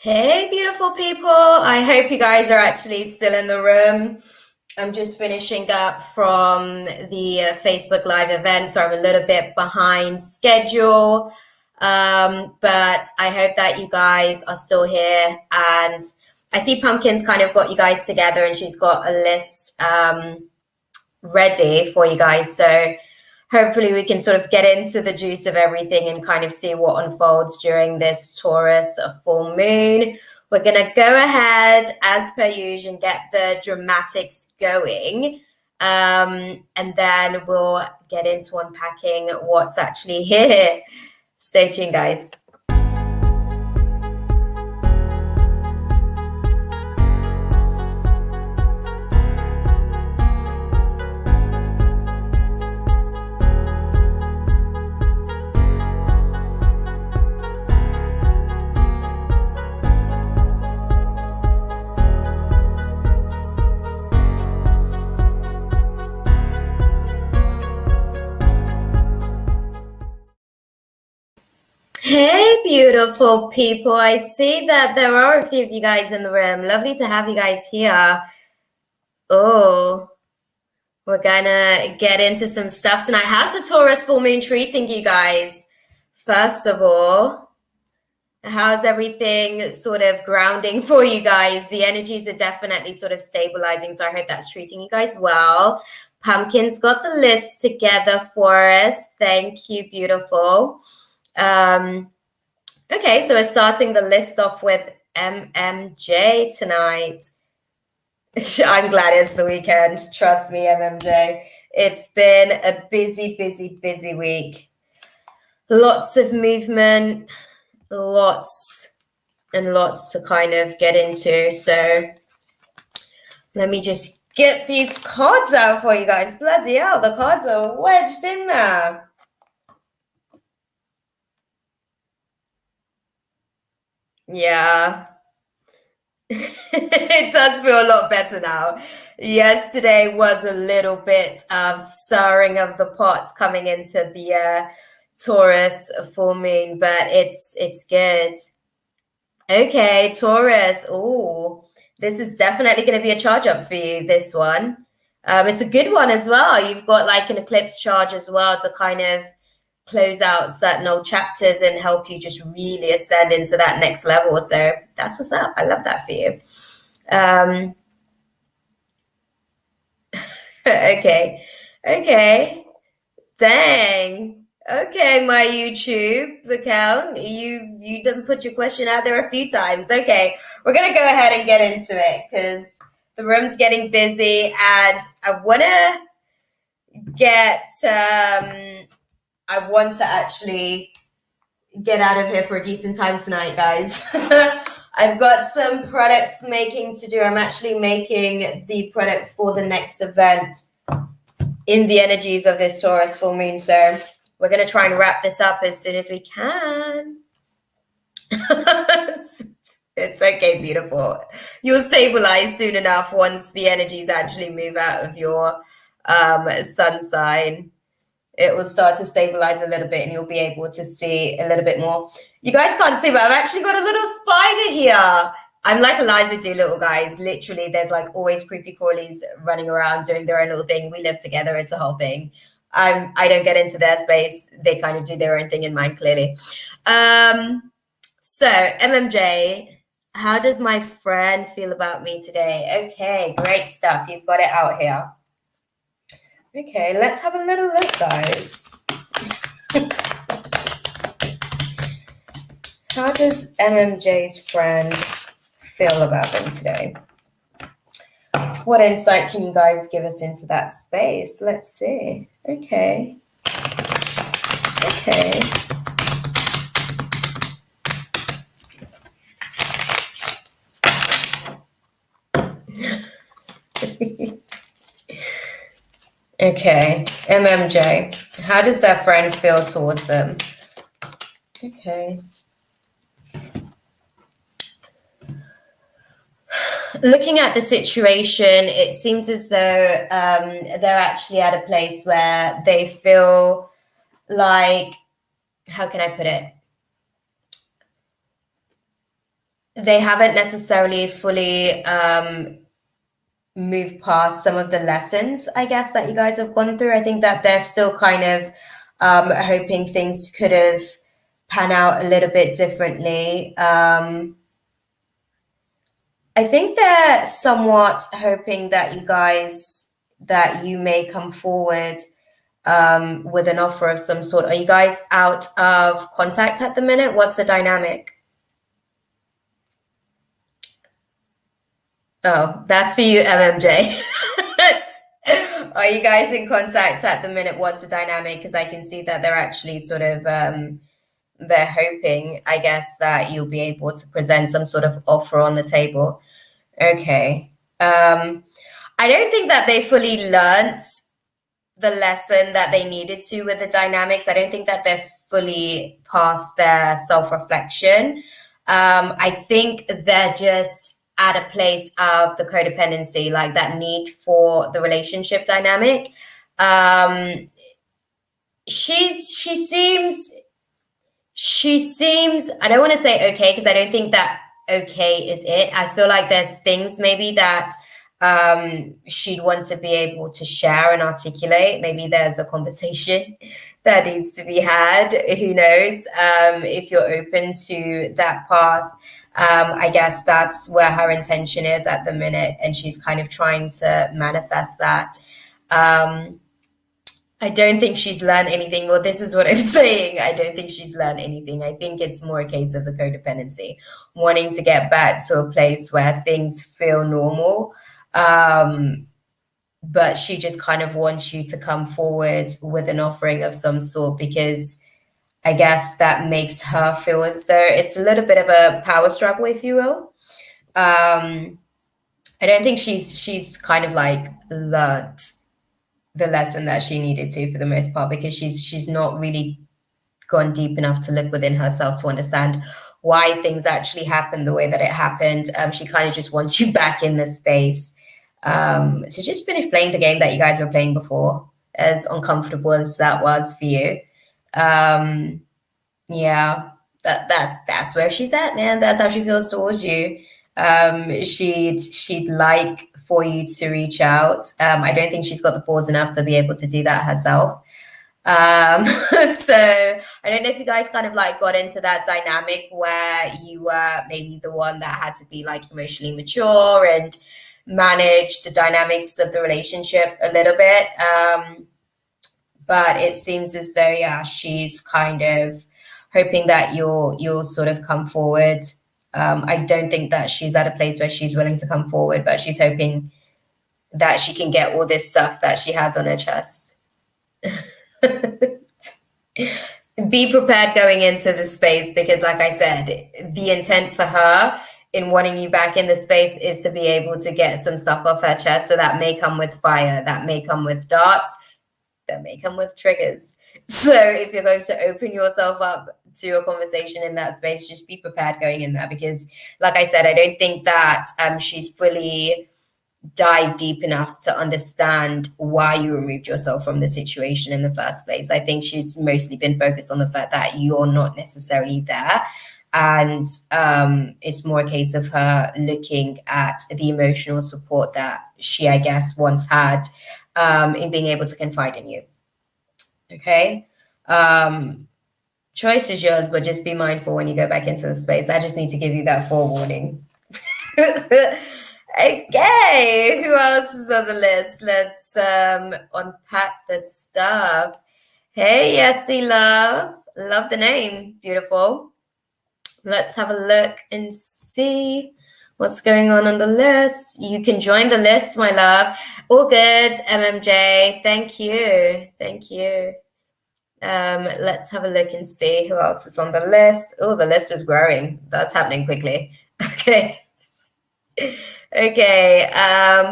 Hey, beautiful people. I hope you guys are actually still in the room. I'm just finishing up from the Facebook Live event, so I'm a little bit behind schedule. But I hope that you guys are still here. And I see Pumpkin's kind of got you guys together, and she's got a list ready for you guys. So hopefully we can sort of get into the juice of everything and kind of see what unfolds during this Taurus full moon. We're going to go ahead, as per usual, and get the dramatics going. And then we'll get into unpacking what's actually here. Stay tuned, guys. Hey, beautiful people. I see that there are a few of you guys in the room. Lovely to have you guys here. Oh, we're gonna get into some stuff tonight. How's the Taurus full moon treating you guys? First of all, how's everything sort of grounding for you guys? The energies are definitely sort of stabilizing, so I hope that's treating you guys well. Pumpkin's got the list together for us. Thank you, beautiful. Okay, so we're starting the list off with MMJ tonight. I'm glad it's the weekend. Trust me, MMJ. It's been a busy, busy, busy week. Lots of movement, lots and lots to kind of get into. So let me just get these cards out for you guys. Bloody hell, the cards are wedged in there. Yeah. It does feel a lot better now. Yesterday was a little bit of stirring of the pots coming into the Taurus full moon, but it's good. Okay, Taurus. Oh, this is definitely going to be a charge up for you, this one. It's a good one as well. You've got like an eclipse charge as well to kind of close out certain old chapters and help you just really ascend into that next level. So that's what's up. I love that for you. Okay. Dang. Okay, my YouTube account. You done put your question out there a few times. Okay, we're gonna go ahead and get into it because the room's getting busy and I wanna get I want to actually get out of here for a decent time tonight, guys. I've got some products making to do. I'm actually making the products for the next event in the energies of this Taurus full moon. So we're going to try and wrap this up as soon as we can. It's okay, beautiful. You'll stabilize soon enough once the energies actually move out of your sun sign. It will start to stabilize a little bit and you'll be able to see a little bit more. You guys can't see, but I've actually got a little spider here. I'm like Eliza Doolittle, guys. Literally, there's like always creepy crawlies running around doing their own little thing. We live together. It's a whole thing. I don't get into their space. They kind of do their own thing in mine, clearly. So, MMJ, how does my friend feel about me today? Okay, great stuff. You've got it out here. Okay, let's have a little look, guys. How does MMJ's friend feel about them today? What insight can you guys give us into that space? Let's see. Okay. Okay, MMJ, how does their friend feel towards them? Okay. Looking at the situation, it seems as though they're actually at a place where they feel like, how can I put it? they haven't necessarily fully moved past some of the lessons, I guess, that you guys have gone through. I think that they're still kind of hoping things could have pan out a little bit differently. I think they're somewhat hoping that that you may come forward with an offer of some sort. Are you guys out of contact at the minute? What's the dynamic? Oh, that's for you, MMJ. Are you guys in contact at the minute? What's the dynamic? Because I can see that they're actually sort of they're hoping, I guess, that you'll be able to present some sort of offer on the table. Okay. I don't think that they fully learnt the lesson that they needed to with the dynamics. I don't think that they're fully past their self-reflection. I think they're just at a place of the codependency, like that need for the relationship dynamic. Um, she seems I don't want to say okay because I don't think that okay is it. I feel like there's things maybe that she'd want to be able to share and articulate. Maybe there's a conversation that needs to be had. Who knows? If you're open to that path, I guess that's where her intention is at the minute, and she's kind of trying to manifest that. I don't think she's learned anything. Well, this is what I'm saying. I don't think she's learned anything. I think it's more a case of the codependency, wanting to get back to a place where things feel normal. But she just kind of wants you to come forward with an offering of some sort because I guess that makes her feel as though it's a little bit of a power struggle, if you will. I don't think she's kind of like learned the lesson that she needed to for the most part because she's not really gone deep enough to look within herself to understand why things actually happened the way that it happened. She kind of just wants you back in the space to just finish playing the game that you guys were playing before, as uncomfortable as that was for you. Yeah, that's where she's at, man. That's how she feels towards you. She'd like for you to reach out. I don't think she's got the balls enough to be able to do that herself. So I don't know if you guys kind of like got into that dynamic where you were maybe the one that had to be like emotionally mature and manage the dynamics of the relationship a little bit. But it seems as though, yeah, she's kind of hoping that you'll sort of come forward. I don't think that she's at a place where she's willing to come forward, but she's hoping that she can get all this stuff that she has on her chest. Be prepared going into the space because, like I said, the intent for her in wanting you back in the space is to be able to get some stuff off her chest. So that may come with fire, that may come with darts, that may come with triggers. So if you're going to open yourself up to a conversation in that space, just be prepared going in there because, like I said, I don't think that she's fully dive deep enough to understand why you removed yourself from the situation in the first place. I think she's mostly been focused on the fact that you're not necessarily there. And it's more a case of her looking at the emotional support that she, I guess, once had in being able to confide in you. Okay. Choice is yours, but just be mindful when you go back into the space. I just need to give you that forewarning. Okay, who else is on the list? Let's unpack the stuff. Hey, Yessie Love. Love the name. Beautiful. Let's have a look and see what's going on the list. You can join the list, my love. All good, MMJ. Thank you. Thank you. Let's have a look and see who else is on the list. Oh, the list is growing. That's happening quickly. Okay. Okay.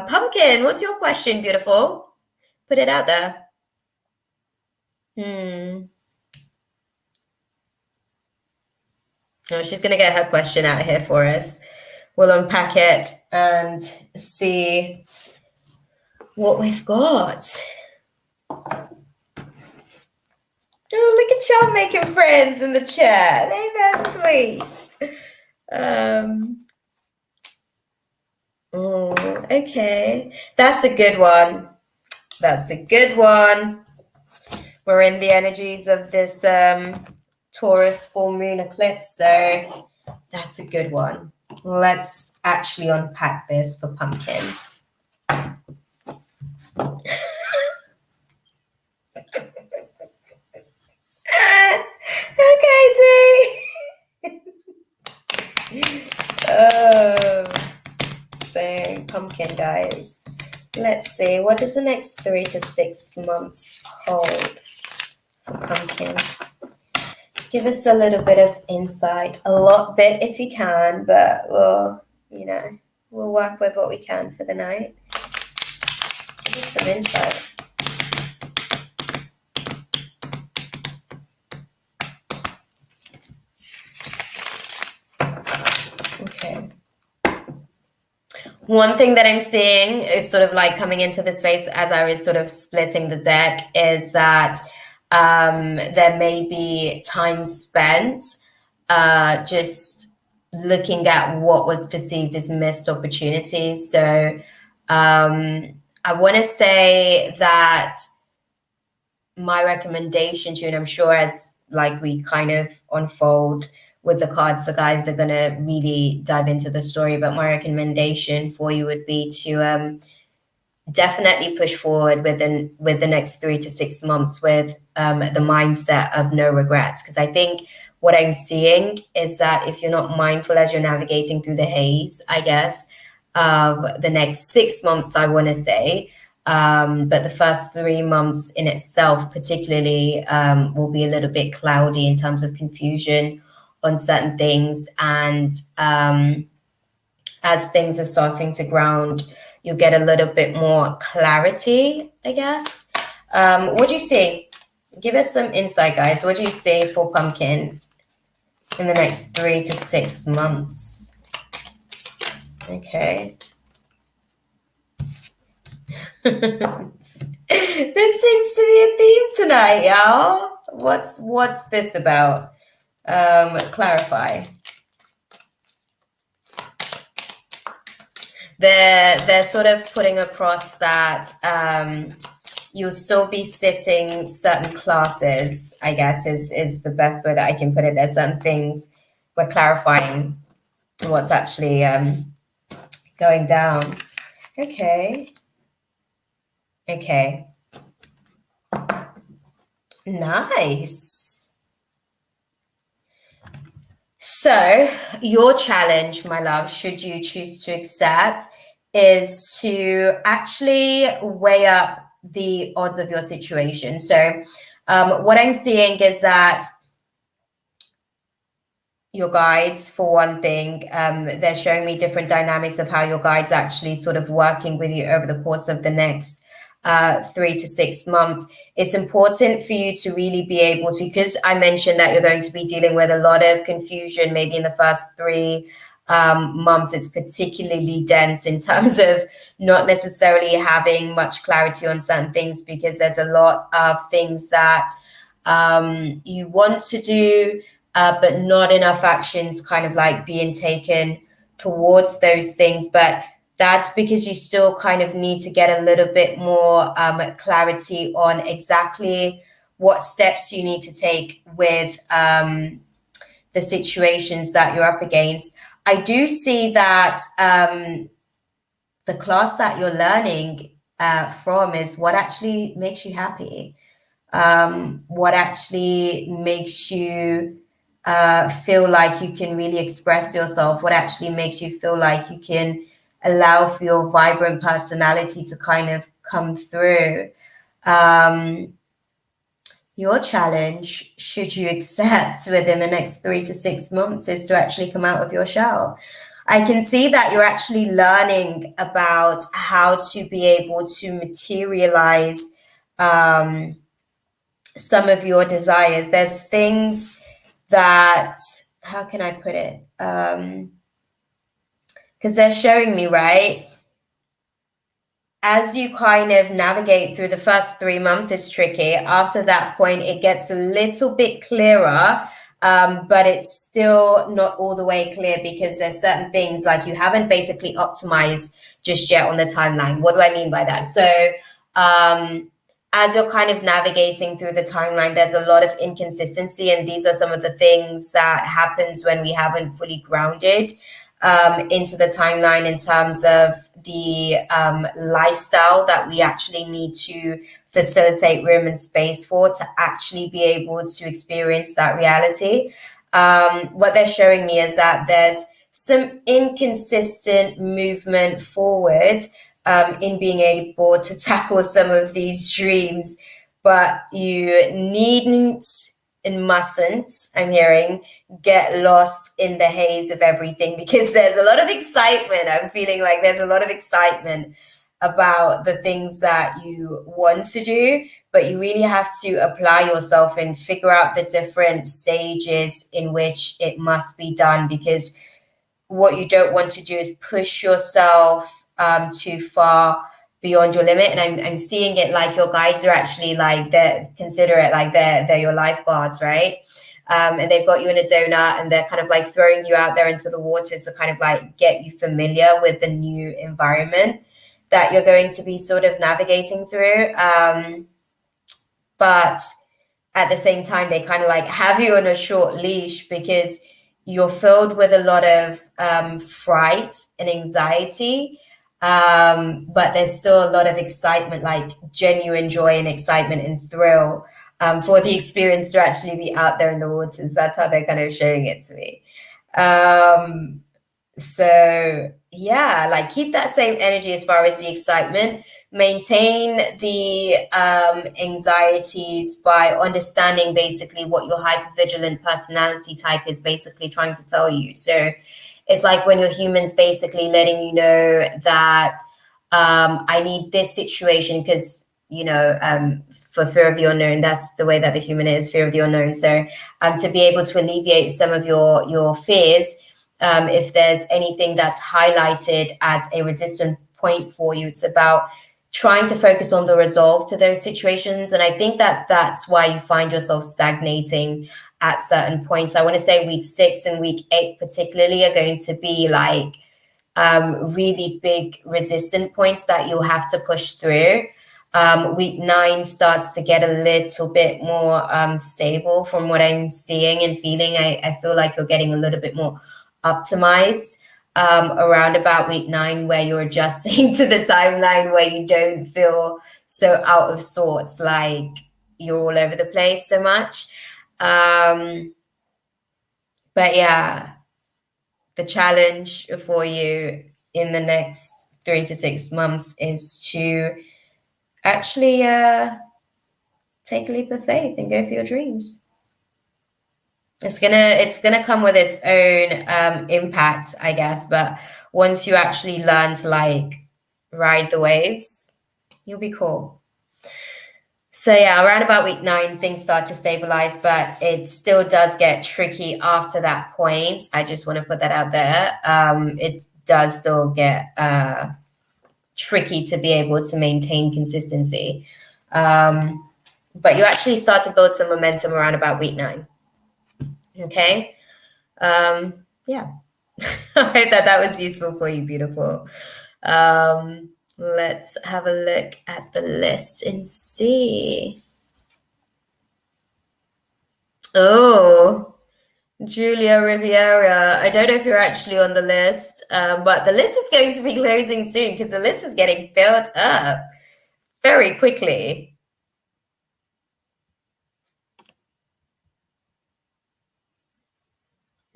Pumpkin, what's your question, beautiful? Put it out there. Oh, she's going to get her question out here for us. We'll unpack it and see what we've got. Oh, look at y'all making friends in the chat. Ain't that sweet? Okay. That's a good one. That's a good one. We're in the energies of this Taurus full moon eclipse, so that's a good one. Let's actually unpack this for Pumpkin. Okay, D. Oh, dang, Pumpkin, guys. Let's see, what does the next 3 to 6 months hold for Pumpkin? Give us a little bit of insight, a lot bit if you can, but we'll work with what we can for the night. Give us some insight. Okay. One thing that I'm seeing is sort of like coming into this space as I was sort of splitting the deck is that there may be time spent just looking at what was perceived as missed opportunities. So I want to say that my recommendation to you, and I'm sure as like we kind of unfold with the cards, the guys are going to really dive into the story, but my recommendation for you would be to definitely push forward with the next 3 to 6 months with the mindset of no regrets. Because I think what I'm seeing is that if you're not mindful as you're navigating through the haze, I guess, of the next 6 months, I want to say, but the first 3 months in itself, particularly, will be a little bit cloudy in terms of confusion on certain things. And as things are starting to ground, you'll get a little bit more clarity, I guess. What do you see? Give us some insight, guys. What do you see for Pumpkin in the next 3 to 6 months? Okay. This seems to be a theme tonight, y'all. What's this about? Clarify. They're sort of putting across that you'll still be sitting certain classes, I guess is the best way that I can put it. There's certain things we're clarifying what's actually going down. Okay. Nice. So your challenge, my love, should you choose to accept, is to actually weigh up the odds of your situation. So what I'm seeing is that your guides, for one thing, they're showing me different dynamics of how your guides actually sort of working with you over the course of the next 3 to 6 months. It's important for you to really be able to, because I mentioned that you're going to be dealing with a lot of confusion, maybe in the first 3 months. It's particularly dense in terms of not necessarily having much clarity on certain things, because there's a lot of things that you want to do, but not enough actions kind of like being taken towards those things. But that's because you still kind of need to get a little bit more clarity on exactly what steps you need to take with the situations that you're up against. I do see that the class that you're learning from is what actually makes you happy, what actually makes you feel like you can really express yourself, what actually makes you feel like you can allow for your vibrant personality to kind of come through. Your challenge, should you accept within the next 3 to 6 months, is to actually come out of your shell. I can see that you're actually learning about how to be able to materialize some of your desires. There's things that, how can I put it? Because they're showing me, right? As you kind of navigate through the first 3 months, it's tricky. After that point, it gets a little bit clearer but it's still not all the way clear because there's certain things like you haven't basically optimized just yet on the timeline. What do I mean by that? So as you're kind of navigating through the timeline, there's a lot of inconsistency, and these are some of the things that happens when we haven't fully grounded into the timeline in terms of the lifestyle that we actually need to facilitate room and space for to actually be able to experience that reality. What they're showing me is that there's some inconsistent movement forward in being able to tackle some of these dreams, but you needn't and mustn't, I'm hearing, get lost in the haze of everything, because there's a lot of excitement. I'm feeling like there's a lot of excitement about the things that you want to do, but you really have to apply yourself and figure out the different stages in which it must be done, because what you don't want to do is push yourself too far beyond your limit. And I'm seeing it like your guides are actually like, consider it like they're your lifeguards, right? And they've got you in a donut and they're kind of like throwing you out there into the water to kind of like get you familiar with the new environment that you're going to be sort of navigating through. But at the same time, they kind of like have you on a short leash because you're filled with a lot of fright and anxiety. But there's still a lot of excitement, like genuine joy and excitement and thrill for the experience to actually be out there in the waters. That's how they're kind of showing it to me. So yeah, like keep that same energy as far as the excitement. Maintain the anxieties by understanding basically what your hypervigilant personality type is basically trying to tell you. So it's like when your human's basically letting you know that I need this situation because, for fear of the unknown, that's the way that the human is, fear of the unknown. So to be able to alleviate some of your fears, if there's anything that's highlighted as a resistant point for you, it's about trying to focus on the resolve to those situations. And I think that that's why you find yourself stagnating at certain points. I want to say week 6 and week 8 particularly are going to be like really big resistant points that you'll have to push through. Week 9 starts to get a little bit more stable from what I'm seeing and feeling. I feel like you're getting a little bit more optimized around about week 9, where you're adjusting to the timeline, where you don't feel so out of sorts, like you're all over the place so much. But yeah, the challenge for you in the next 3 to 6 months is to actually take a leap of faith and go for your dreams. It's gonna come with its own impact, I guess. But once you actually learn to like ride the waves, you'll be cool. So yeah, around about week 9, things start to stabilize, but it still does get tricky after that point. I just want to put that out there. It does still get tricky to be able to maintain consistency. But you actually start to build some momentum around about week 9. Okay. Yeah. I hope that was useful for you, beautiful. Let's have a look at the list and see. Oh, Julia Riviera. I don't know if you're actually on the list, but the list is going to be closing soon because the list is getting filled up very quickly.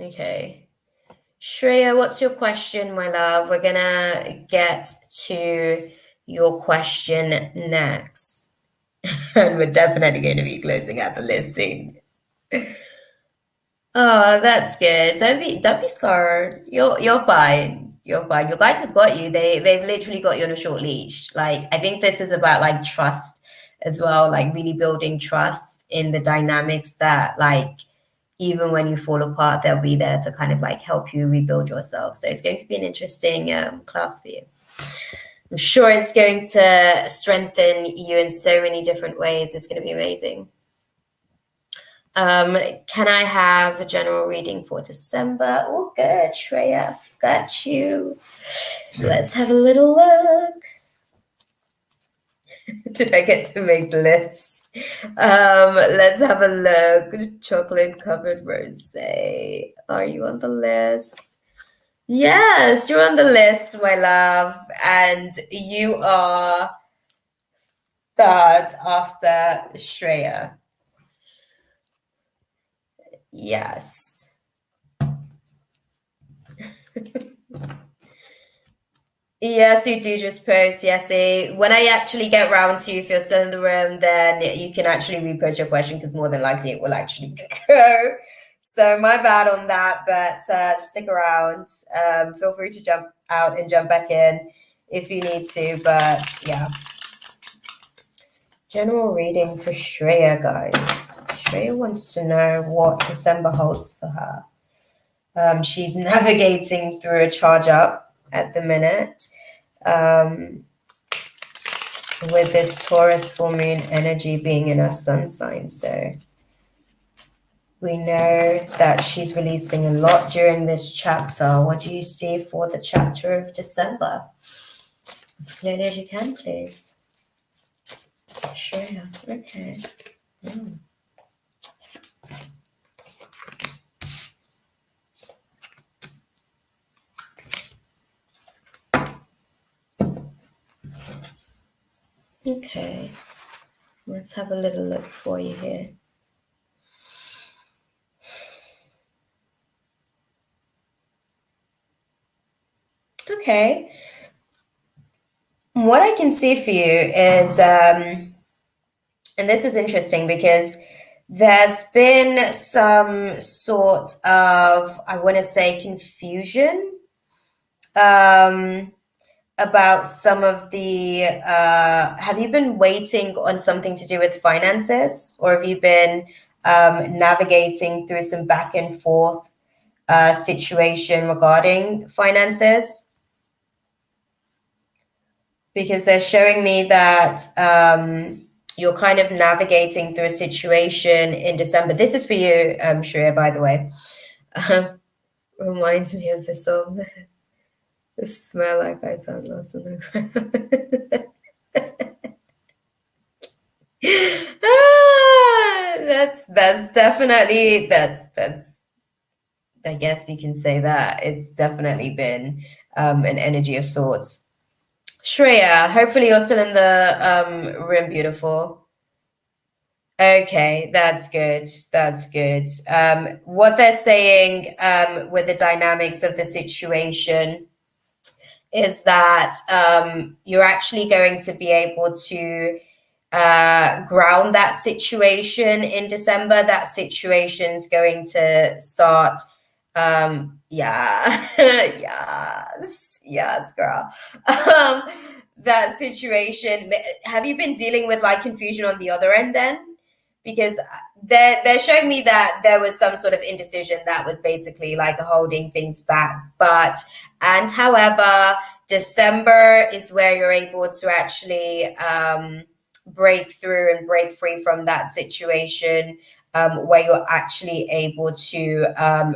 Okay. Shreya, what's your question, my love? We're gonna get to your question next. And we're definitely going to be closing out the list soon. Oh, that's good. Don't be scared. You're fine. You're fine. Your guys have got you. They've literally got you on a short leash. Like I think this is about like trust as well, like really building trust in the dynamics that like even when you fall apart, they'll be there to kind of like help you rebuild yourself. So it's going to be an interesting class for you. I'm sure it's going to strengthen you in so many different ways. It's going to be amazing. Can I have a general reading for December? Oh, good, Shreya, got you. Let's have a little look. Did I get to make the list? Let's have a look. Chocolate covered rosé. Are you on the list? Yes, you're on the list, my love. And you are third after Shreya. Yes. Yes, you do just post. Yes, when I actually get round to you, if you're still in the room, then you can actually repost your question because more than likely it will actually go. So my bad on that, but stick around. Feel free to jump out and jump back in if you need to. But yeah, general reading for Shreya, guys. Shreya wants to know what December holds for her. She's navigating through a charge up at the minute. With this Taurus full moon energy being in her sun sign. So we know that she's releasing a lot during this chapter. What do you see for the chapter of December? As clearly as you can, please. Sure. Okay. Mm. Okay. Let's have a little look for you here. Okay. What I can see for you is, and this is interesting because there's been some sort of, I want to say, confusion about some of the, have you been waiting on something to do with finances, or have you been navigating through some back and forth situation regarding finances? Because they're showing me that you're kind of navigating through a situation in December. This is for you, Shreya, by the way. Reminds me of the song. The smell like I sound lost in the ground. That's definitely that's I guess you can say that it's definitely been an energy of sorts. Shreya, hopefully you're still in the room, beautiful. Okay, that's good. That's good. What they're saying with the dynamics of the situation is that you're actually going to be able to ground that situation in December. That situation's going to start. Yeah, yes, girl. That situation. Have you been dealing with like confusion on the other end then? Because they're showing me that there was some sort of indecision that was basically like holding things back. But and however, December is where you're able to actually break through and break free from that situation, where you're actually able to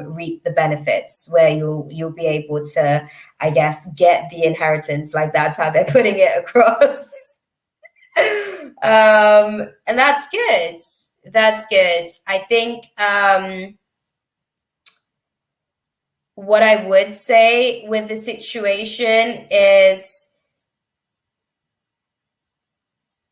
reap the benefits, where you'll be able to, I guess, get the inheritance. Like that's how they're putting it across. And that's good. That's good. I think what I would say with the situation is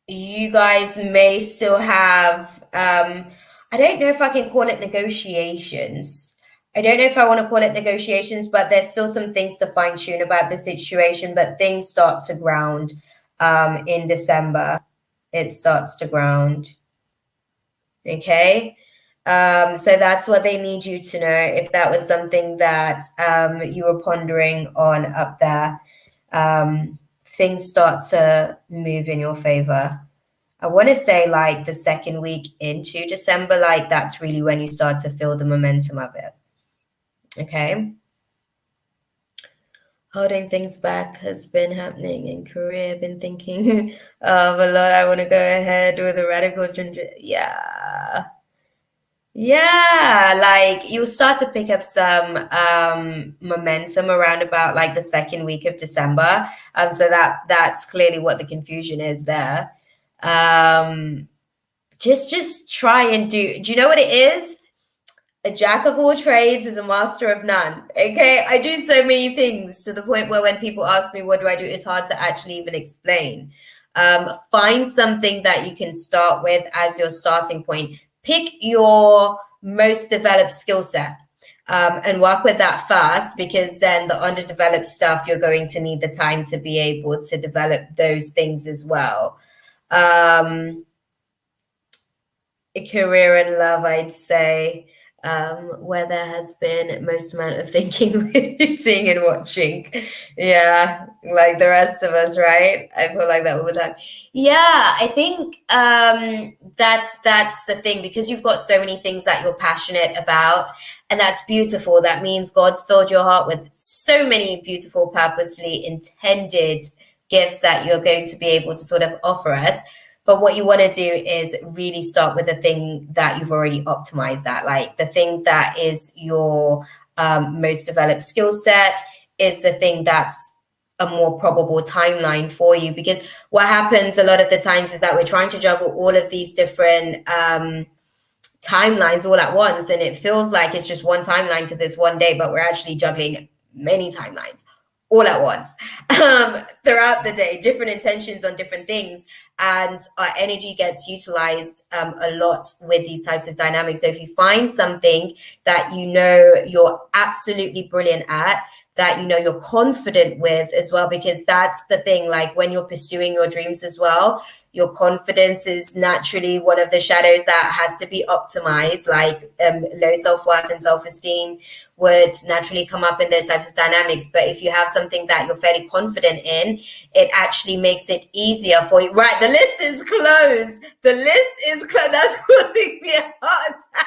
you guys may still have, I don't know if I can call it negotiations. I don't know if I want to call it negotiations, but there's still some things to fine tune about the situation. But things start to ground in December. It starts to ground. Okay. So that's what they need you to know. If that was something that you were pondering on up there, things start to move in your favor. I want to say like the second week into December, like that's really when you start to feel the momentum of it. Okay. Holding things back has been happening in Korea. I've been thinking of a lot. I want to go ahead with a radical ginger. Yeah. Yeah, like you'll start to pick up some momentum around about like the second week of December. So that's clearly what the confusion is there. Um, just try and do you know what it is? A jack of all trades is a master of none. Okay. I do so many things to the point where when people ask me what do I do, it's hard to actually even explain. Find something that you can start with as your starting point. Pick your most developed skill set. And work with that first, because then the underdeveloped stuff, you're going to need the time to be able to develop those things as well. Um, a career in love, I'd say, where there has been most amount of thinking, reading, and watching. Yeah, like the rest of us, right? I feel like that all the time. Yeah, I think that's the thing, because you've got so many things that you're passionate about, and that's beautiful. That means God's filled your heart with so many beautiful, purposefully intended gifts that you're going to be able to sort of offer us. But what you want to do is really start with the thing that you've already optimized at, like the thing that is your most developed skill set is the thing that's a more probable timeline for you. Because what happens a lot of the times is that we're trying to juggle all of these different timelines all at once, and it feels like it's just one timeline because it's one day, but we're actually juggling many timelines all at once throughout the day, different intentions on different things, and our energy gets utilized a lot with these types of dynamics. So if you find something that you know you're absolutely brilliant at, that you know you're confident with as well, because that's the thing, like when you're pursuing your dreams as well, your confidence is naturally one of the shadows that has to be optimized. Like low self-worth and self-esteem would naturally come up in those types of dynamics. But if you have something that you're fairly confident in, it actually makes it easier for you. Right, the list is closed. The list is closed. That's causing me a heart attack.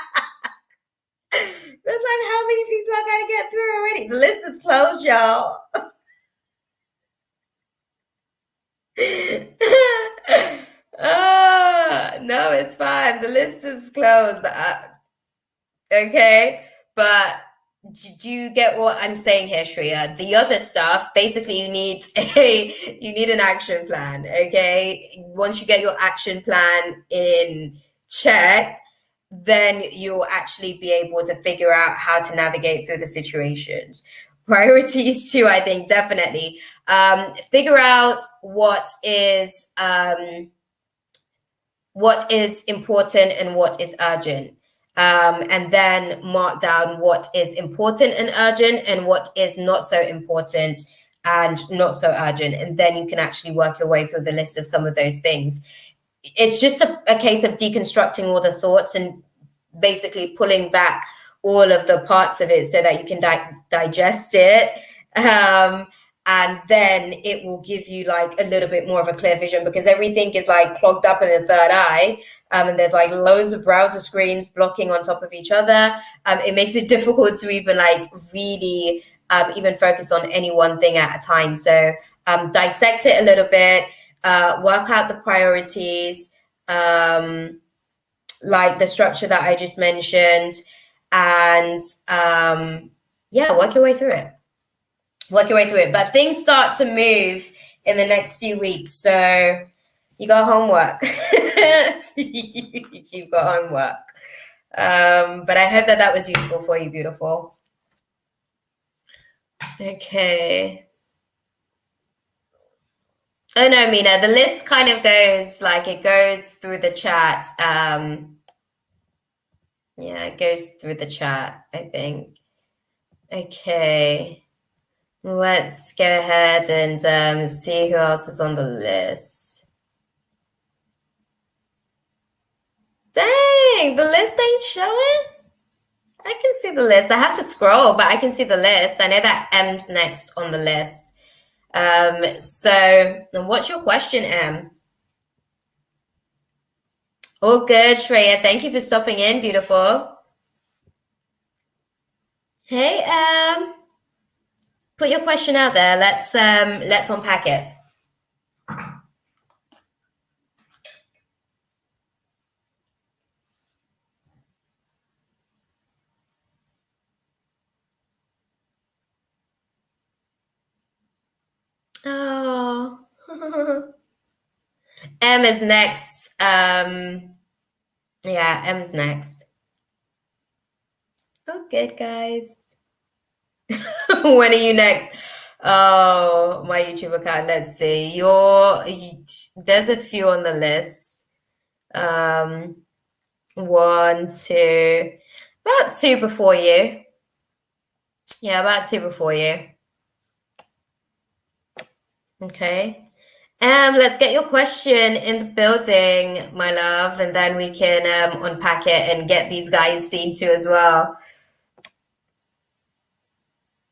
That's like how many people I gotta get through already. The list is closed, y'all. No, it's fine. The list is closed. Okay, but do you get what I'm saying here, Shreya? The other stuff, basically, you need an action plan. Okay, once you get your action plan in check, then you'll actually be able to figure out how to navigate through the situations. Priorities too, I think, definitely. Figure out what is important and what is urgent. And then mark down what is important and urgent and what is not so important and not so urgent. And then you can actually work your way through the list of some of those things. It's just a case of deconstructing all the thoughts and basically pulling back all of the parts of it so that you can digest it. And then it will give you like a little bit more of a clear vision, because everything is like clogged up in the third eye. And there's like loads of browser screens blocking on top of each other. It makes it difficult to even like really even focus on any one thing at a time. So dissect it a little bit, work out the priorities, like the structure that I just mentioned, and yeah, work your way through it. Work your way through it. But things start to move in the next few weeks, so you got homework. You've got homework. But I hope that that was useful for you, beautiful. Okay. Oh no, Mina, the list kind of goes like it goes through the chat. Yeah, it goes through the chat, I think. Okay. Let's go ahead and see who else is on the list. Dang, the list ain't showing? I can see the list. I have to scroll, but I can see the list. I know that M's next on the list. So what's your question, M? All good, Shreya. Thank you for stopping in, beautiful. Hey, M. Put your question out there. Let's unpack it. M is next. Yeah, M is next. Oh, good, guys. When are you next? Oh, my YouTube account. Let's see. There's a few on the list. Um, one, two, about two before you. Yeah, about two before you. Okay. Let's get your question in the building, my love, and then we can unpack it and get these guys seen to as well.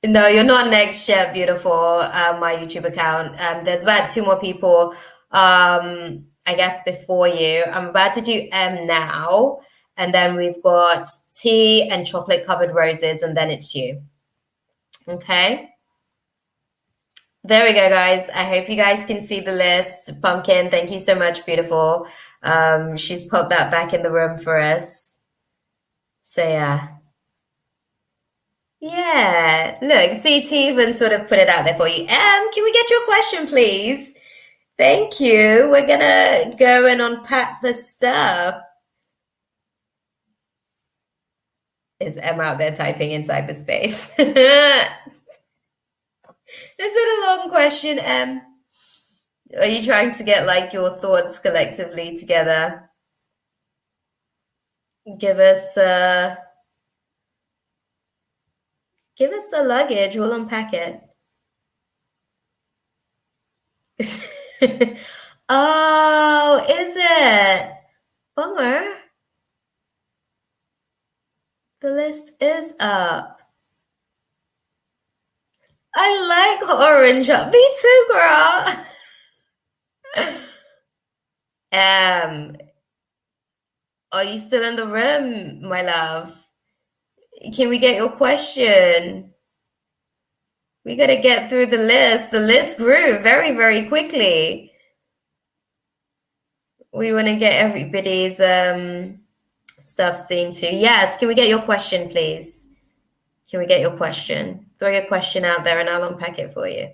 No, you're not next yet, beautiful. My YouTube account. There's about two more people, I guess, before you. I'm about to do M now, and then we've got tea and chocolate covered roses, and then it's you. Okay. There we go, guys. I hope you guys can see the list. Pumpkin, thank you so much, beautiful. She's popped that back in the room for us. So yeah. Yeah. Look, CT even sort of put it out there for you. Can we get your question, please? Thank you. We're gonna go and unpack the stuff. Is M out there typing in cyberspace? Is it a long question, M? Are you trying to get like your thoughts collectively together? Give us give us the luggage, we'll unpack it. Oh, is it? Bummer. The list is up. I like orange. Me too, girl. Um, are you still in the room, my love? Can we get your question? We gotta get through the list. The list grew very, very quickly. We want to get everybody's stuff seen too. Yes, can we get your question, please? Can we get your question? Throw your question out there and I'll unpack it for you.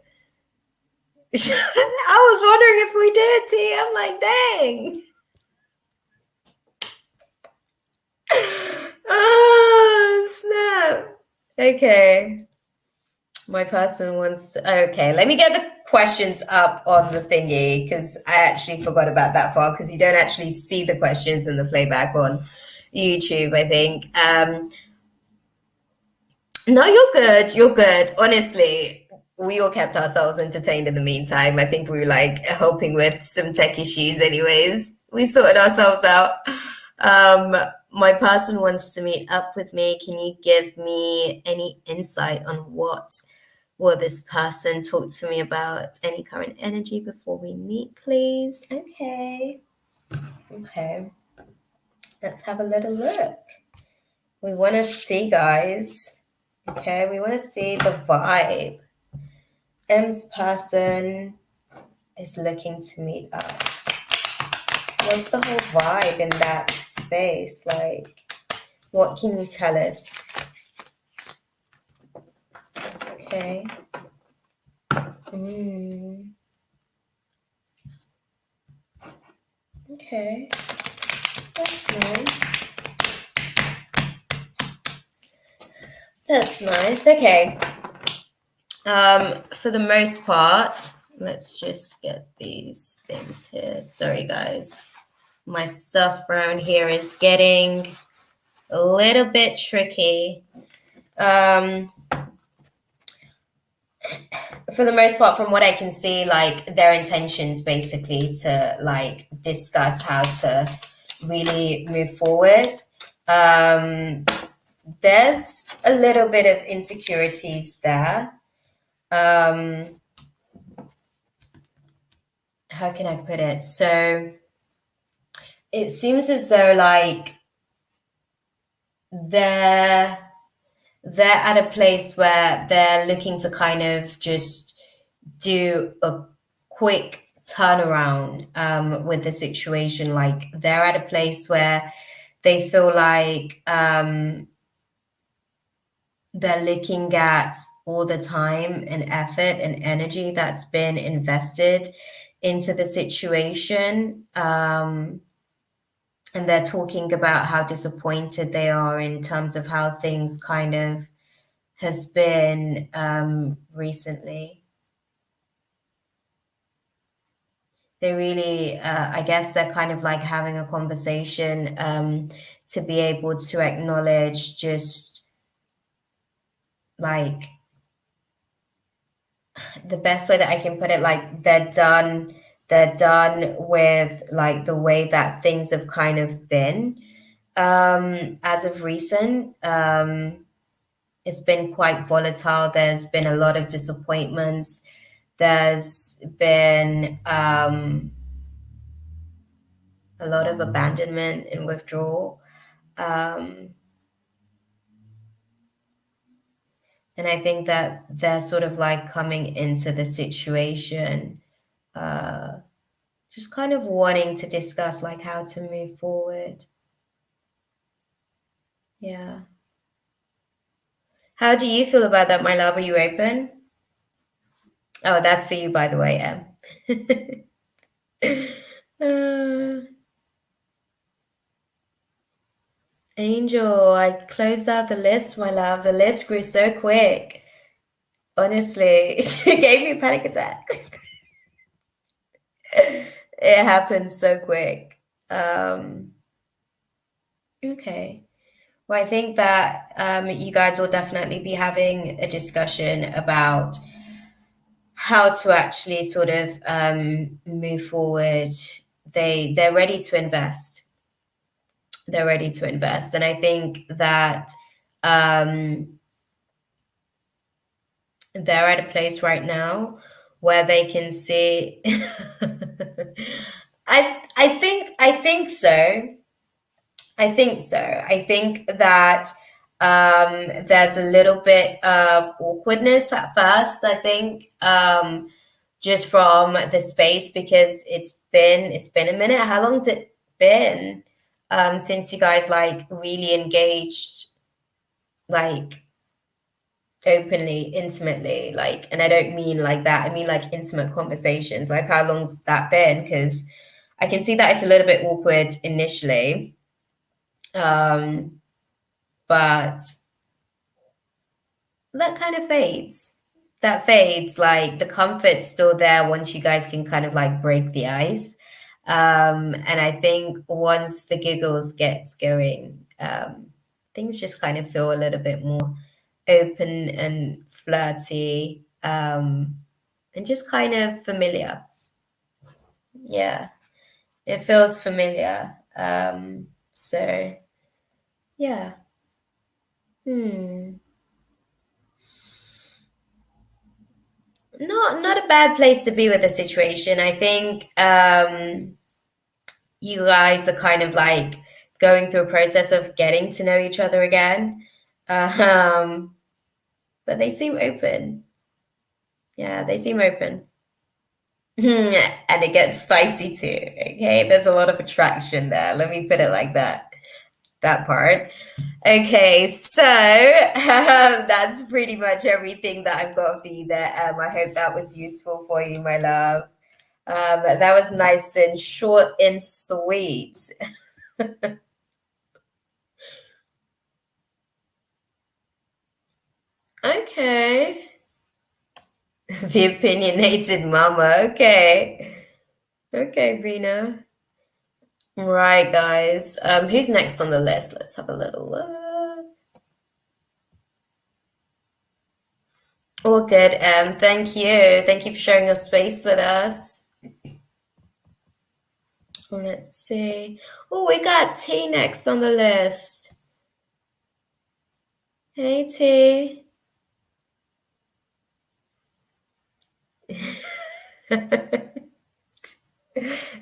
I was wondering if we did, T. I'm like, dang. Oh, snap. Okay. My person wants to, okay, let me get the questions up on the thingy because I actually forgot about that part because you don't actually see the questions in the playback on YouTube, I think. No, you're good. You're good. Honestly, we all kept ourselves entertained in the meantime. I think we were like helping with some tech issues, anyways. We sorted ourselves out. Um, my person wants to meet up with me. Can you give me any insight on what will this person talk to me about? Any current energy before we meet, please? Okay. Okay. Let's have a little look. We want to see, guys. Okay, we want to see the vibe. M's person is looking to meet up. What's the whole vibe in that space? Like, what can you tell us? Okay. Okay. That's nice. That's nice. Okay. For the most part, let's just get these things here. Sorry, guys. My stuff around here is getting a little bit tricky. For the most part, from what I can see, like their intentions basically to like discuss how to really move forward. There's a little bit of insecurities there. How can I put it? So it seems as though like they're at a place where they're looking to kind of just do a quick turnaround with the situation. Like they're at a place where they feel like they're looking at all the time and effort and energy that's been invested into the situation. And they're talking about how disappointed they are in terms of how things kind of has been recently. They really, I guess they're kind of like having a conversation to be able to acknowledge just like the best way that I can put it, like they're done with like the way that things have kind of been as of recent. It's been quite volatile. There's been a lot of disappointments. There's been a lot of abandonment and withdrawal. Um, and I think that they're sort of like coming into the situation, uh, just kind of wanting to discuss like how to move forward. Yeah. How do you feel about that, my love? Are you open? Oh, that's for you, by the way, Em. uh, Angel, I closed out the list, my love. The list grew so quick. Honestly, it gave me a panic attack. It happened so quick. Okay. Well, I think that you guys will definitely be having a discussion about how to actually sort of move forward. They're ready to invest. They're ready to invest, and I think that um, they're at a place right now where they can see. I think so. I think so. I think that there's a little bit of awkwardness at first. I think just from the space because it's been a minute. How long's it been since you guys like really engaged, like openly, intimately, like, and I don't mean like that. I mean like intimate conversations. Like, how long's that been? Because I can see that it's a little bit awkward initially. Um, but that kind of fades. That fades. Like the comfort's still there once you guys can kind of like break the ice. And I think once the giggles gets going, things just kind of feel a little bit more open and flirty, and just kind of familiar. Yeah, it feels familiar. So yeah. Hmm. Not a bad place to be with the situation. I think you guys are kind of like going through a process of getting to know each other again. Um, but they seem open. Yeah, they seem open. And it gets spicy too. Okay, there's a lot of attraction there. Let me put it like that. That part. Okay, so that's pretty much everything that I've got for you there. I hope that was useful for you, my love. That was nice and short and sweet. Okay. The opinionated mama. Okay. Okay, Bina. Right, guys. Who's next on the list? Let's have a little look. All good. Thank you. Thank you for sharing your space with us. Let's see. Oh, we got T next on the list. Hey, T.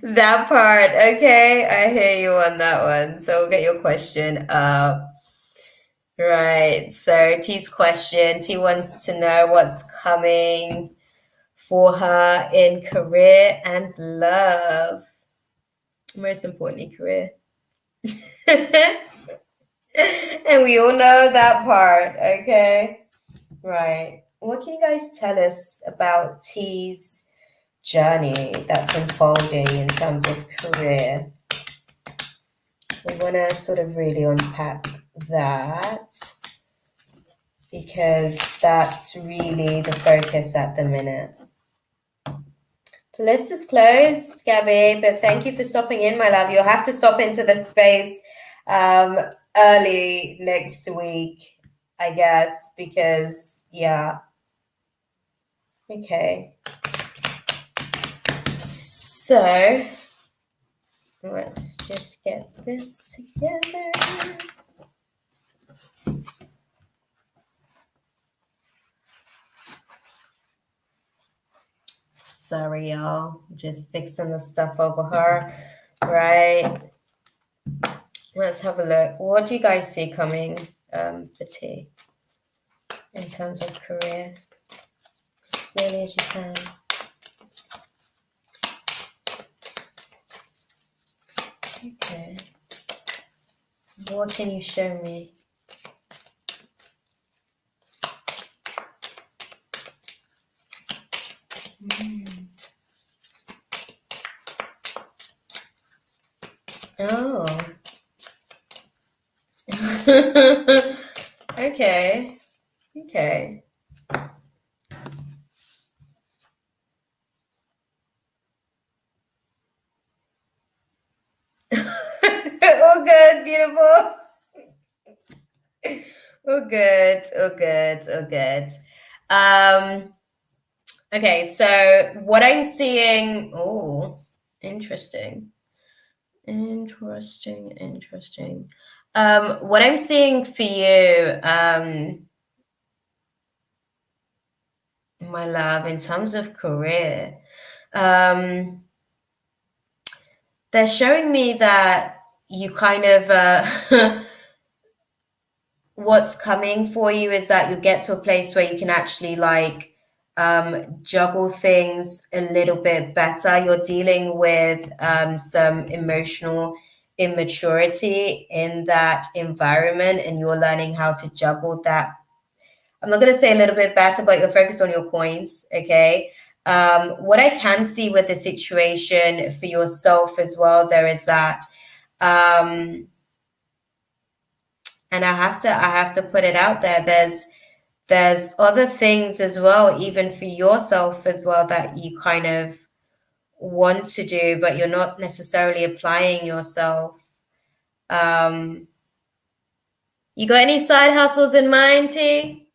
That part. Okay, I hear you on that one. So we'll get your question up. Right. So T's question. T wants to know what's coming for her in career and love. Most importantly, career. And we all know that part. Okay. Right. What can you guys tell us about T's journey that's unfolding in terms of career. We want to sort of really unpack that because that's really the focus at the minute. The list is closed, Gabby, but thank you for stopping in, my love. You'll have to stop into the space early next week, I guess, because, yeah. Okay. So, let's just get this together. Sorry, y'all. Just fixing the stuff over her. Right. Let's have a look. What do you guys see coming for tea in terms of career? As clearly as you can. Okay. What can you show me? Oh. Okay. Okay. Oh, good, beautiful. Oh, good. Oh, good. Oh, good. Okay, so what I'm seeing, oh, interesting. Interesting. What I'm seeing for you, my love, in terms of career, they're showing me that you kind of what's coming for you is that you get to a place where you can actually like juggle things a little bit better. You're dealing with some emotional immaturity in that environment, and you're learning how to juggle that. I'm not going to say a little bit better, but you're focused on your coins. Okay. What I can see with the situation for yourself as well, there is that and I have to put it out there. There's other things as well, even for yourself as well, that you kind of want to do, but you're not necessarily applying yourself. Um, you got any side hustles in mind, T?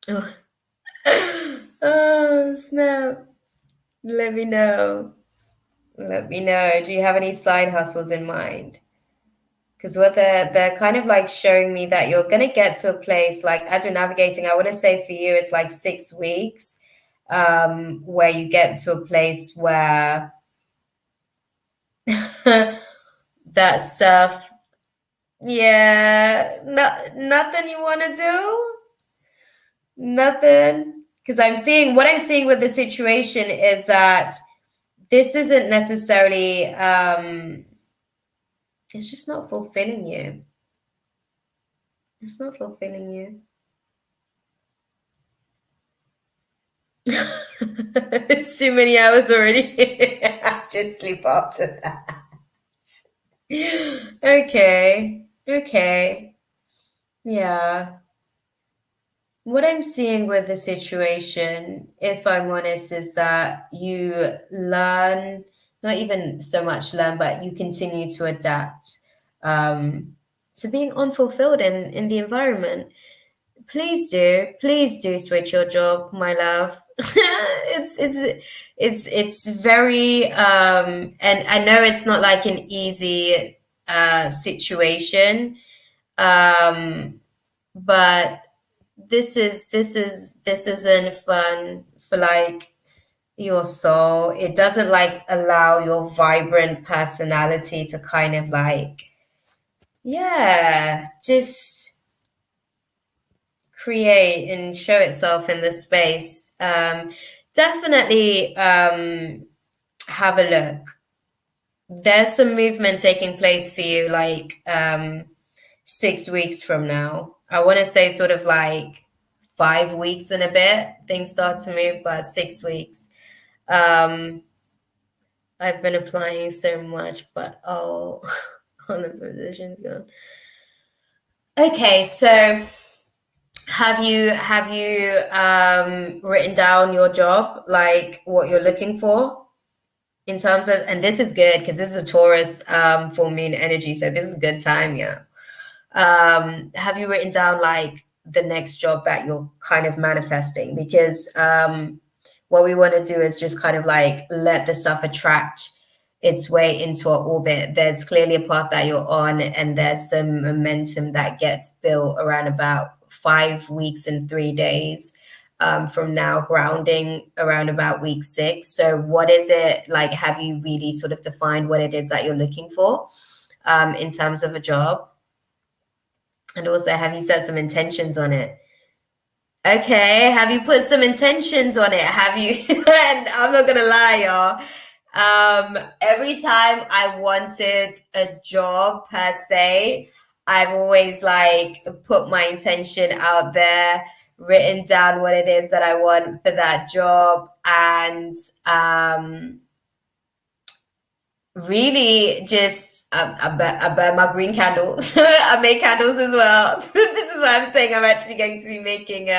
Oh, oh snap. Let me know. Let me know. Do you have any side hustles in mind? Because what they're kind of like showing me that you're gonna get to a place like as you're navigating, I want to say for you it's like 6 weeks, where you get to a place where that stuff, yeah, nothing you want to do, nothing. Because what I'm seeing with the situation is that this isn't necessarily, it's just not fulfilling you. It's not fulfilling you. It's too many hours already. I should sleep after that. Okay. Okay. Yeah. What I'm seeing with the situation, if I'm honest, is that you learn, not even so much learn, but you continue to adapt to being unfulfilled in the environment. Please do switch your job, my love. It's very and I know it's not like an easy situation, um but this isn't fun for like your soul. It doesn't like allow your vibrant personality to kind of like, yeah, just create and show itself in the space. Definitely have a look. There's some movement taking place for you, like 6 weeks from now. I want to say sort of like 5 weeks and a bit. Things start to move, but 6 weeks. Um, I've been applying so much, but all all the positions gone. Okay, so have you written down your job, like what you're looking for in terms of, and this is good because this is a Taurus full moon energy, so this is a good time, yeah. Have you written down like the next job that you're kind of manifesting? Because what we want to do is just kind of like let the stuff attract its way into our orbit. There's clearly a path that you're on, and there's some momentum that gets built around about 5 weeks and 3 days from now, grounding around about week 6. So, what is it like? Have you really sort of defined what it is that you're looking for in terms of a job? And also, have you set some intentions on it? Okay, have you put some intentions on it? Have you? And I'm not gonna lie, y'all. Every time I wanted a job per se, I've always like put my intention out there, written down what it is that I want for that job, and really just I burn my green candles. I make candles as well. This is why I'm saying I'm actually going to be making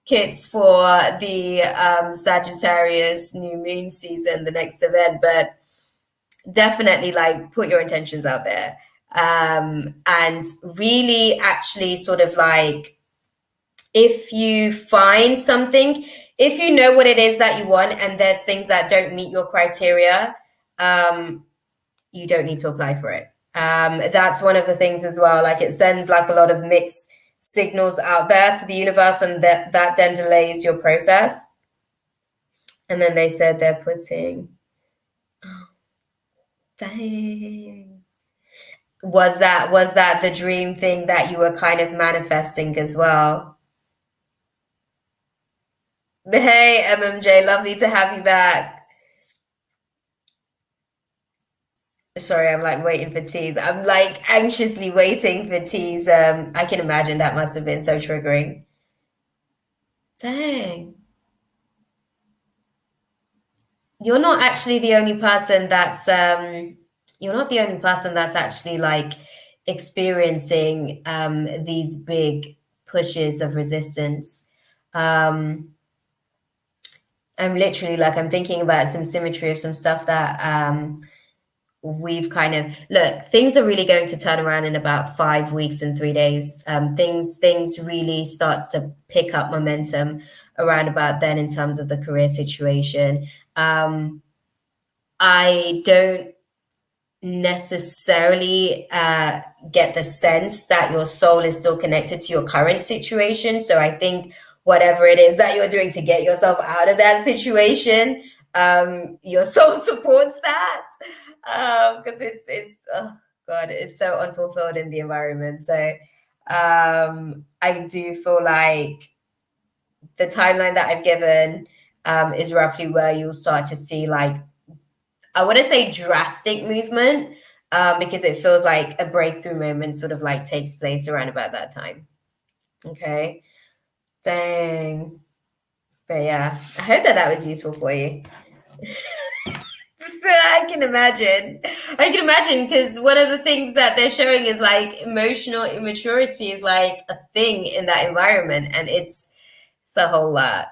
kits for the Sagittarius new moon season, the next event. But definitely like put your intentions out there, and really actually sort of like, if you find something, if you know what it is that you want and there's things that don't meet your criteria, you don't need to apply for it. That's one of the things as well. Like it sends like a lot of mixed signals out there to the universe, and that then delays your process. And then they said they're putting, oh, dang. Was that the dream thing that you were kind of manifesting as well? Hey, MMJ, lovely to have you back. Sorry, I'm like waiting for teas. I'm like anxiously waiting for teas. I can imagine that must have been so triggering. Dang. You're not actually the only person that's you're not the only person that's actually like experiencing these big pushes of resistance. Um I'm literally like I'm thinking about some symmetry of some stuff that we've kind of, look, things are really going to turn around in about 5 weeks and 3 days. Things really starts to pick up momentum around about then in terms of the career situation. I don't necessarily get the sense that your soul is still connected to your current situation. So I think whatever it is that you're doing to get yourself out of that situation, your soul supports that, because it's oh God, it's so unfulfilled in the environment. So I do feel like the timeline that I've given is roughly where you'll start to see like, I wouldn't say drastic movement, because it feels like a breakthrough moment sort of like takes place around about that time. Okay. Dang. But yeah, I hope that that was useful for you. I can imagine. I can imagine because one of the things that they're showing is like emotional immaturity is like a thing in that environment, and it's a whole lot.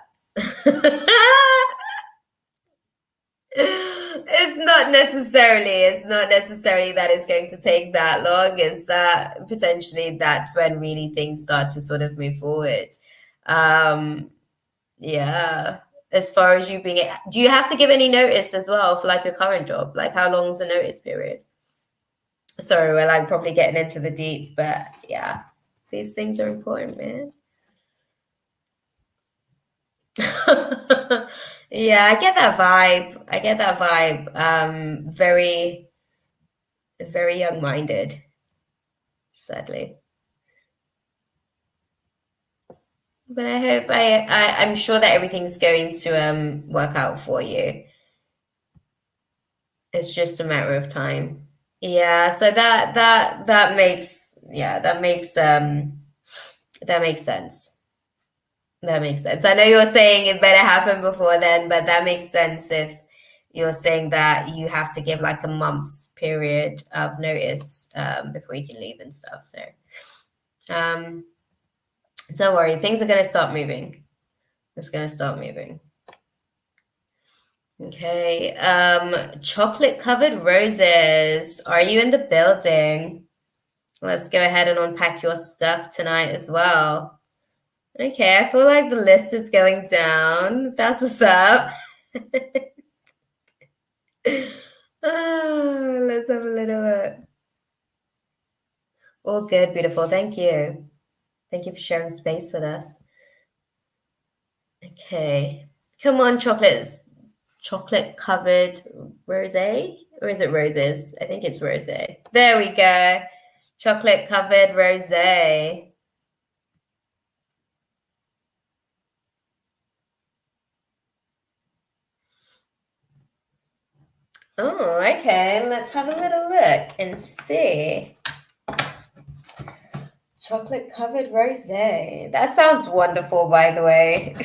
It's not necessarily that it's going to take that long. It's that potentially that's when really things start to sort of move forward. Um, yeah. As far as you being, do you have to give any notice as well for like your current job? Like how long's the notice period? Sorry, we're like probably getting into the deets, but yeah, these things are important, man. Yeah, I get that vibe. I get that vibe. Very, very young-minded, sadly. But I hope I'm sure that everything's going to work out for you. It's just a matter of time. Yeah, so that makes, yeah, that makes sense. That makes sense. I know you're saying it better happen before then, but that makes sense if you're saying that you have to give like a month's period of notice before you can leave and stuff. So um, don't worry, things are going to start moving. It's going to start moving. Okay. Chocolate covered roses. Are you in the building? Let's go ahead and unpack your stuff tonight as well. Okay, I feel like the list is going down. That's what's up. Let's have a little look. All good, beautiful. Thank you. Thank you for sharing space with us. Okay. Come on, chocolates. Chocolate covered rosé? Or is it roses? I think it's rosé. There we go. Chocolate covered rosé. Oh, okay. Let's have a little look and see. Chocolate covered rosé. That sounds wonderful, by the way.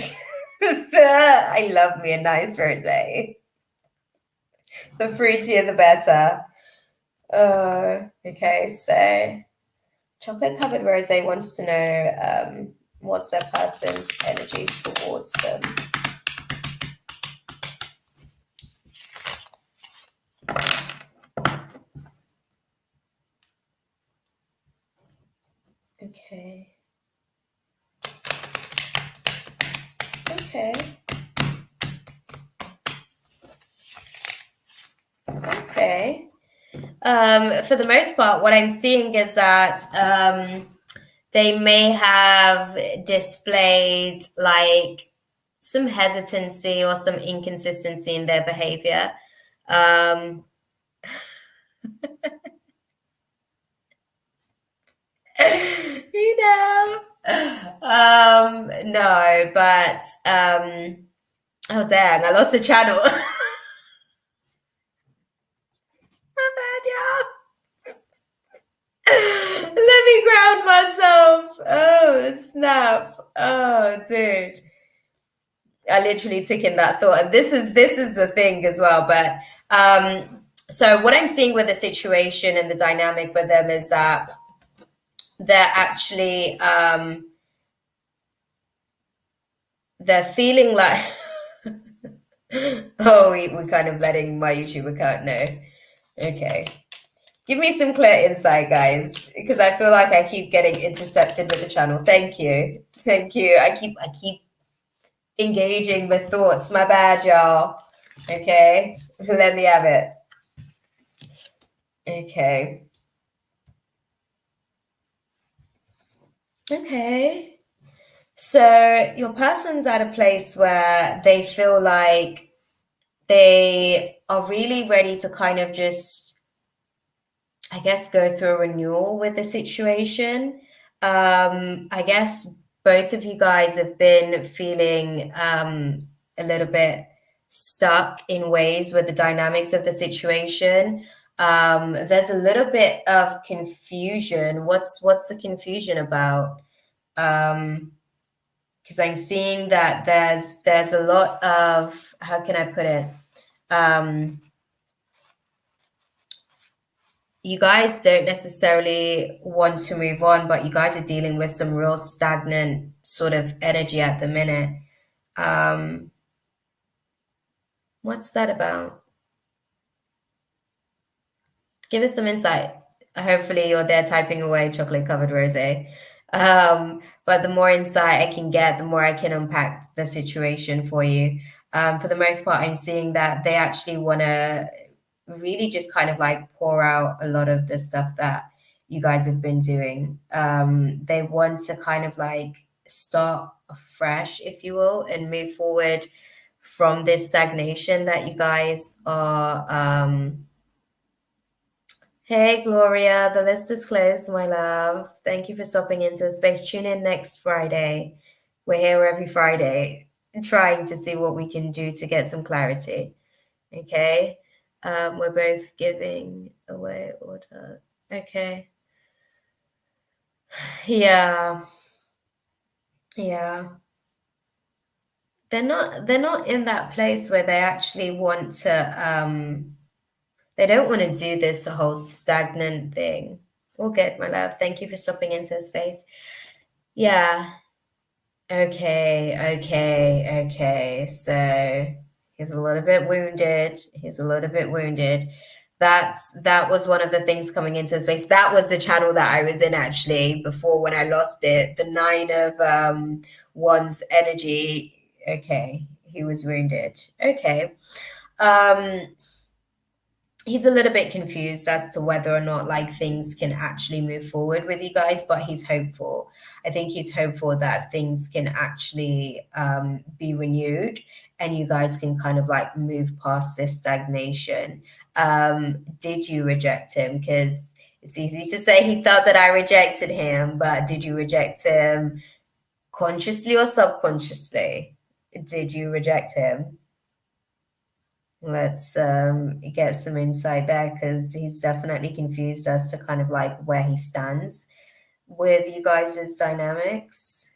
I love me a nice rosé. The fruitier, the better. Okay, so chocolate covered rosé wants to know what's their person's energy towards them. Okay. Okay. Okay. For the most part, what I'm seeing is that they may have displayed like some hesitancy or some inconsistency in their behavior. Um, you know, no, but oh dang, I lost the channel. My bad, y'all. Let me ground myself. Oh, snap. Oh, dude. I literally took in that thought. And this is the thing as well. But so what I'm seeing with the situation and the dynamic with them is that they're actually they're feeling like oh we're kind of letting my YouTube account know. Okay. Give me some clear insight, guys, because I feel like I keep getting intercepted with the channel. Thank you. Thank you. I keep engaging with thoughts. My bad, y'all. Okay. Let me have it. Okay. Okay. So your person's at a place where they feel like they are really ready to kind of just, I guess, go through a renewal with the situation. I guess both of you guys have been feeling a little bit stuck in ways with the dynamics of the situation. There's a little bit of confusion. What's the confusion about? Because I'm seeing that there's a lot of, how can I put it? You guys don't necessarily want to move on, but you guys are dealing with some real stagnant sort of energy at the minute. Um, what's that about? Give us some insight. Hopefully, you're there typing away chocolate covered rose. But the more insight I can get, the more I can unpack the situation for you. For the most part, I'm seeing that they actually want to really just kind of like pour out a lot of the stuff that you guys have been doing. They want to kind of like start afresh, if you will, and move forward from this stagnation that you guys are. Hey, Gloria, the list is closed, my love. Thank you for stopping into the space. Tune in next Friday. We're here every Friday trying to see what we can do to get some clarity. Okay. We're both giving away order. Okay. Yeah. Yeah. they're not in that place where they actually want to they don't want to do this whole stagnant thing. All good, my love. Thank you for stopping into the space. Yeah. Okay. So he's a little bit wounded. He's a little bit wounded. That was one of the things coming into space. That was the channel that I was in actually before when I lost it. The nine of one's energy. Okay, he was wounded. Okay. Um he's a little bit confused as to whether or not like things can actually move forward with you guys, but he's hopeful. I think he's hopeful that things can actually be renewed and you guys can kind of like move past this stagnation. Did you reject him? Because it's easy to say he thought that I rejected him, but did you reject him consciously or subconsciously? Did you reject him? Let's get some insight there because he's definitely confused as to kind of like where he stands with you guys' dynamics.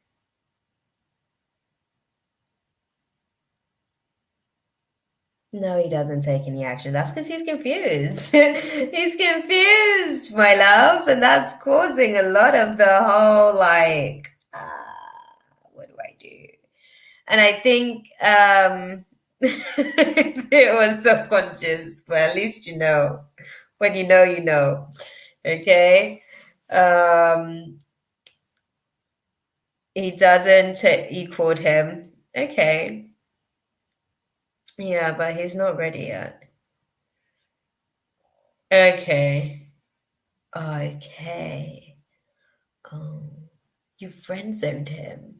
No, he doesn't take any action. That's because he's confused. He's confused, my love, and that's causing a lot of the whole like, what do I do? And I think it was subconscious, but at least you know. When you know, you know. Okay. Um, he doesn't. He called him. Okay. Yeah, but he's not ready yet. Okay. Okay. Oh, you friend zoned him.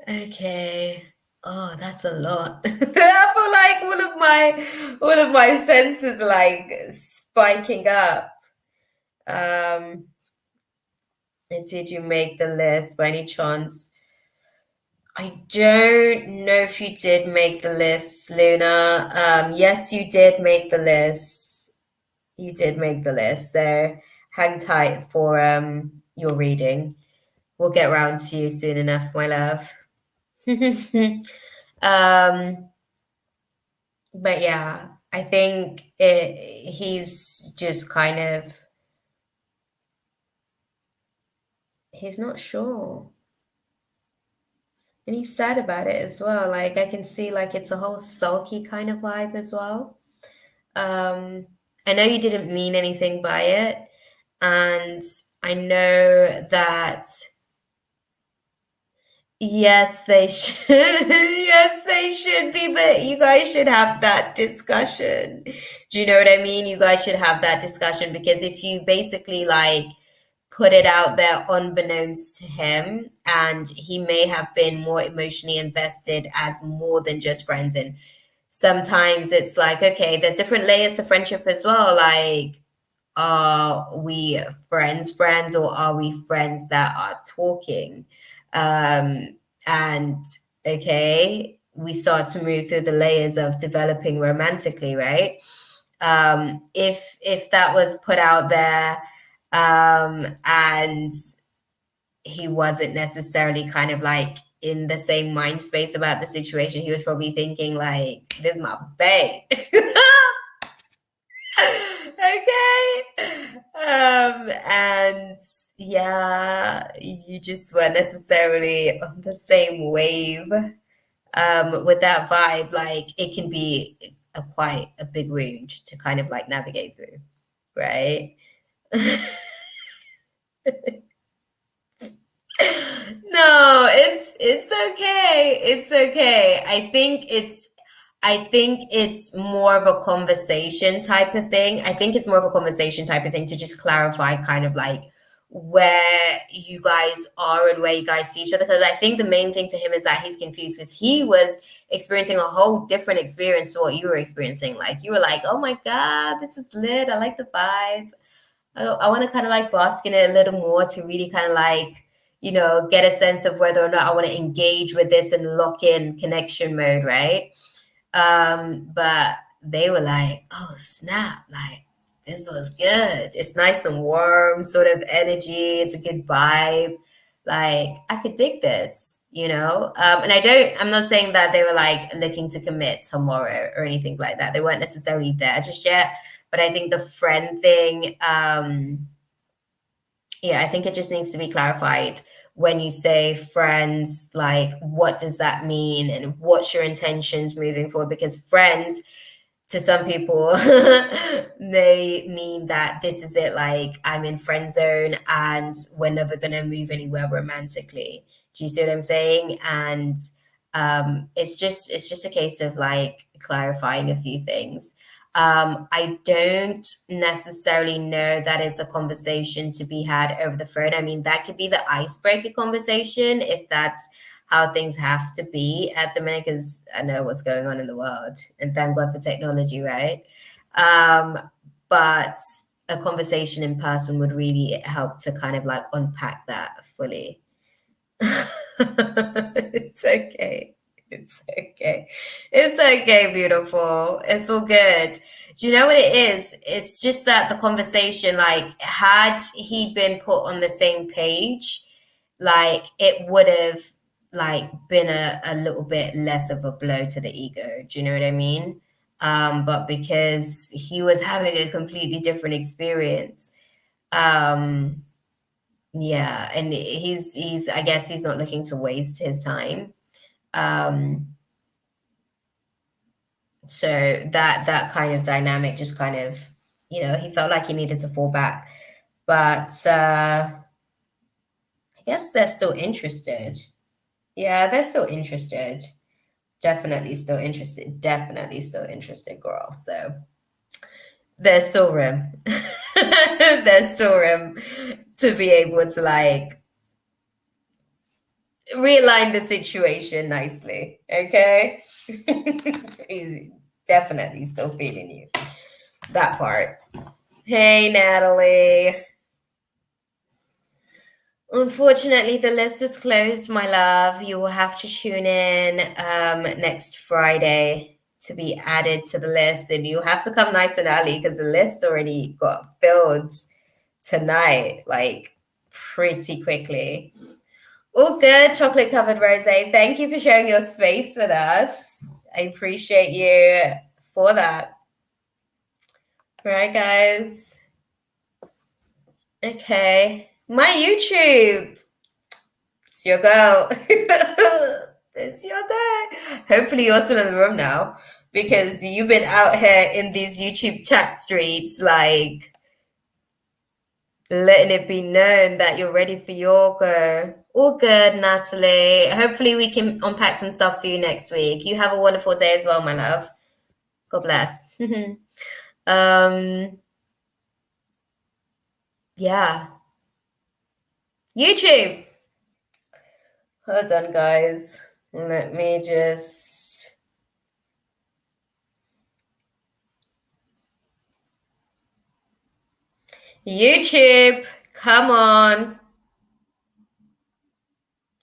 Okay. Oh, that's a lot. I feel like all of my senses are like spiking up. Um, and did you make the list by any chance? I don't know if you did make the list, Luna. Yes, you did make the list. You did make the list. So hang tight for your reading. We'll get round to you soon enough, my love. um, but yeah, I think he's just kind of he's not sure. And he's sad about it as well. Like I can see like it's a whole sulky kind of vibe as well. Um, I know you didn't mean anything by it, and I know that yes, they should. Yes, they should be, but you guys should have that discussion. Do you know what I mean? You guys should have that discussion because if you basically like put it out there unbeknownst to him, and he may have been more emotionally invested as more than just friends. And sometimes it's like, okay, there's different layers to friendship as well. Like, are we friends, or are we friends that are talking? And okay, we start to move through the layers of developing romantically, right? If that was put out there, and he wasn't necessarily kind of like in the same mind space about the situation, he was probably thinking like, "This is my babe." Okay. And yeah, you just weren't necessarily on the same wave with that vibe. Like it can be quite a big range to kind of like navigate through, right? No, it's okay. It's okay. I think it's more of a conversation type of thing. I think it's more of a conversation type of thing to just clarify kind of like where you guys are and where you guys see each other. Because I think the main thing for him is that he's confused because he was experiencing a whole different experience to what you were experiencing. Like you were like, oh my God, this is lit. I like the vibe. I want to kind of like bask in it a little more to really kind of like, get a sense of whether or not I want to engage with this and lock in connection mode, right? But they were like, oh snap, like this was good. It's nice and warm, sort of energy. It's a good vibe. Like I could dig this. And I'm not saying that they were like looking to commit tomorrow or anything like that. They weren't necessarily there just yet. But I think the friend thing, yeah, I think it just needs to be clarified when you say friends, like what does that mean and what's your intentions moving forward? Because friends, to some people, they mean that this is it, like I'm in friend zone and we're never gonna move anywhere romantically. Do you see what I'm saying? And it's just a case of like clarifying a few things. I don't necessarily know that it's a conversation to be had over the phone. I mean, that could be the icebreaker conversation if that's how things have to be at the minute, because I know what's going on in the world, and thank God for technology, right? But a conversation in person would really help to kind of like unpack that fully. It's okay. It's okay. It's okay, beautiful. It's all good. Do you know what it is? It's just that the conversation, like, had he been put on the same page, like, it would have like been a little bit less of a blow to the ego. Do you know what I mean? But because he was having a completely different experience, um, yeah, and he's I guess he's not looking to waste his time. Um, so that kind of dynamic just kind of, he felt like he needed to fall back. But I guess they're still interested. Yeah, they're still interested. Definitely still interested. Definitely still interested, girl. So there's still room. There's still room to be able to like realign the situation nicely. Okay. He's definitely still feeling you. That part. Hey, Natalie. Unfortunately, the list is closed, my love. You will have to tune in next Friday to be added to the list, and you have to come nice and early because the list already got filled tonight, like pretty quickly. All good, chocolate covered rose. Thank you for sharing your space with us. I appreciate you for that. All right, guys. Okay. My YouTube. It's your girl. It's your guy. Hopefully, you're still in the room now because you've been out here in these YouTube chat streets, like letting it be known that you're ready for yoga. All good, Natalie. Hopefully, we can unpack some stuff for you next week. You have a wonderful day as well, my love. God bless. Yeah. YouTube. Hold on, guys. Let me just. YouTube, come on.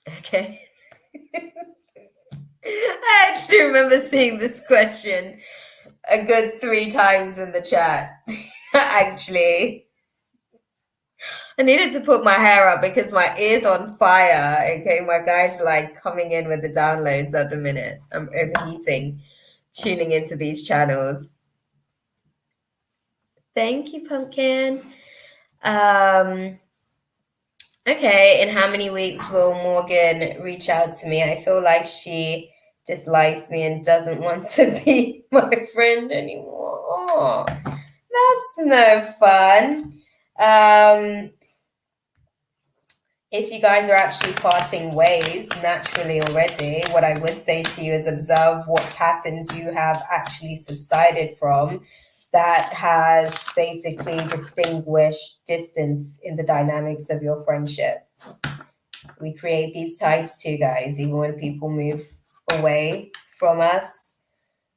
Okay. I actually remember seeing this question a good 3 times in the chat. Actually, I needed to put my hair up because my ear's on fire. Okay, my guy's like coming in with the downloads at the minute. I'm overheating, tuning into these channels. Thank you, Pumpkin. Okay, in how many weeks will Morgan reach out to me? I feel like she dislikes me and doesn't want to be my friend anymore. Oh, that's no fun. If you guys are actually parting ways naturally already, what I would say to you is observe what patterns you have actually subsided from that has basically distinguished distance in the dynamics of your friendship. We create these tides too, guys, even when people move away from us.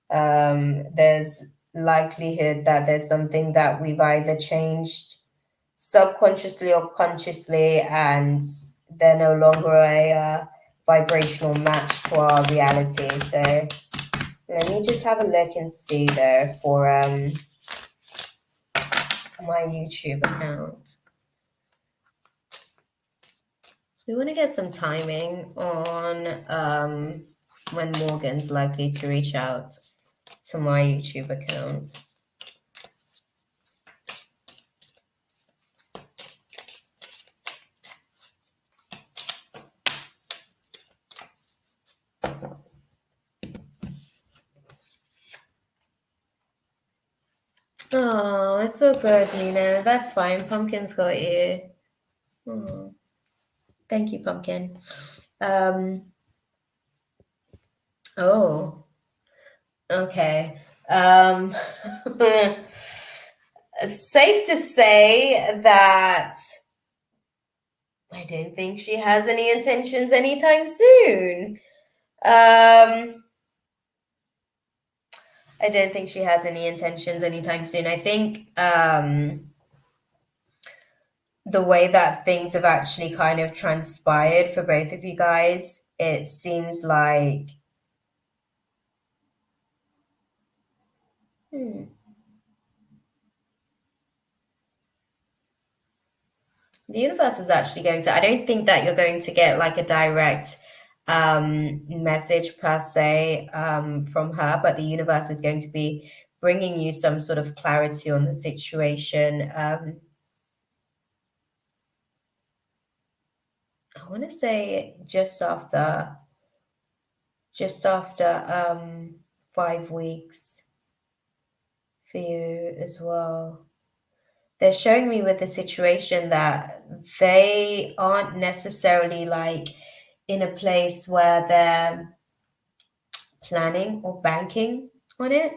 There's likelihood that there's something that we've either changed subconsciously or consciously, and they're no longer a vibrational match to our reality. So let me just have a look and see though for my YouTube account. We want to get some timing on when Morgan's likely to reach out to my YouTube account. Oh, it's so good, Nina. That's fine. Pumpkin's got you. Oh, thank you, Pumpkin. Oh, okay. Safe to say that I don't think she has any intentions anytime soon. I don't think she has any intentions anytime soon. I think the way that things have actually kind of transpired for both of you guys, it seems like the universe is actually going to, I don't think that you're going to get like a direct message per se from her, but the universe is going to be bringing you some sort of clarity on the situation. I want to say just after 5 weeks for you as well. They're showing me with the situation that they aren't necessarily like in a place where they're planning or banking on it.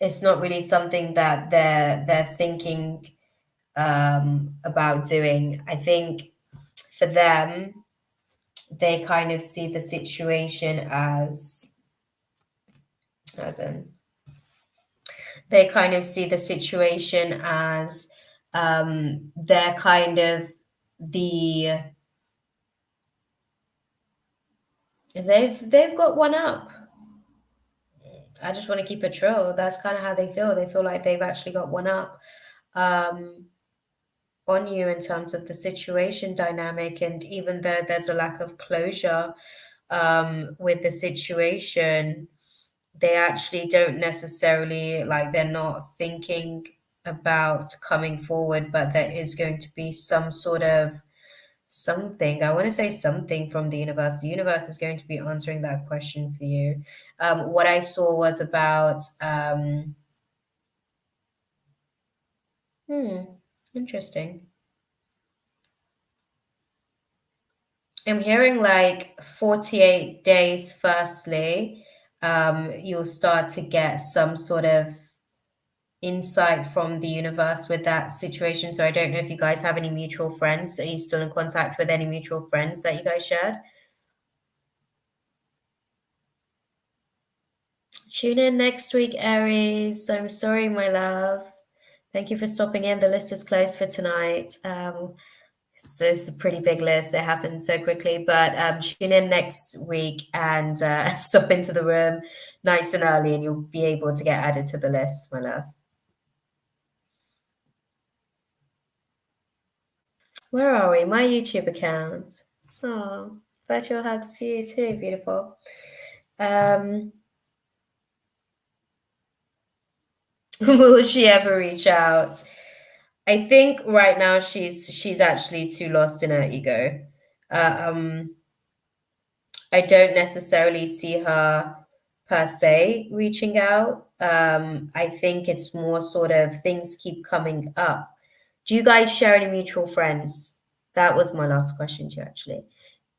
It's not really something that they're thinking about doing. I think for them, they kind of see the situation as, I don't, they kind of see the situation as they're kind of the they've got one up. I just want to keep it true. That's kind of how they feel. They feel like they've actually got one up um, on you in terms of the situation dynamic. And even though there's a lack of closure with the situation, they actually don't necessarily like they're not thinking about coming forward, but there is going to be some sort of something. I want to say something from the universe. The universe is going to be answering that question for you. What I saw was about hmm, interesting. I'm hearing like 48 days, firstly, you'll start to get some sort of insight from the universe with that situation. So I don't know if you guys have any mutual friends. Are you still in contact with any mutual friends that you guys shared? Tune in next week, Aries. I'm sorry, my love. Thank you for stopping in. The list is closed for tonight. So it's a pretty big list. It happened so quickly, but tune in next week and stop into the room nice and early, and you'll be able to get added to the list, my love. Where are we? My YouTube account. Oh, virtual hugs to you too, beautiful. Um, will she ever reach out? I think right now she's actually too lost in her ego. Um, I don't necessarily see her per se reaching out. I think it's more sort of things keep coming up. Do you guys share any mutual friends? That was my last question to you, actually.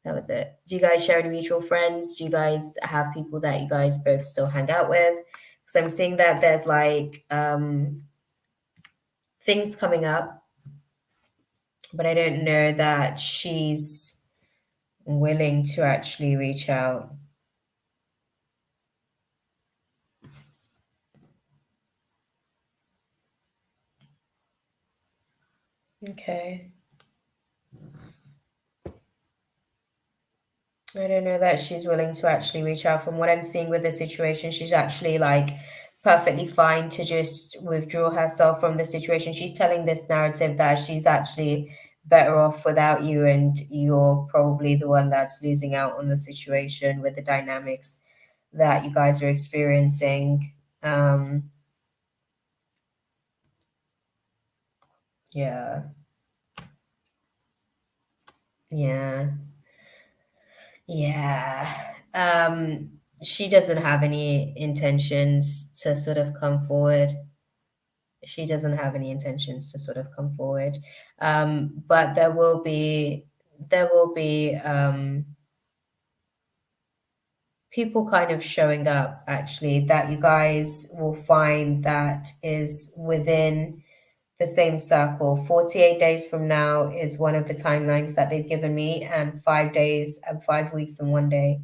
That was it. Do you guys share any mutual friends? Do you guys have people that you guys both still hang out with? Because I'm seeing that there's like things coming up, but I don't know that she's willing to actually reach out. Okay. I don't know that she's willing to actually reach out. From what I'm seeing with the situation, she's actually like perfectly fine to just withdraw herself from the situation. She's telling this narrative that she's actually better off without you, and you're probably the one that's losing out on the situation with the dynamics that you guys are experiencing. Yeah, yeah, yeah. She doesn't have any intentions to sort of come forward. She doesn't have any intentions to sort of come forward. But there will be people kind of showing up actually that you guys will find that is within the same circle. 48 days from now is one of the timelines that they've given me, and 5 days and 5 weeks and 1 day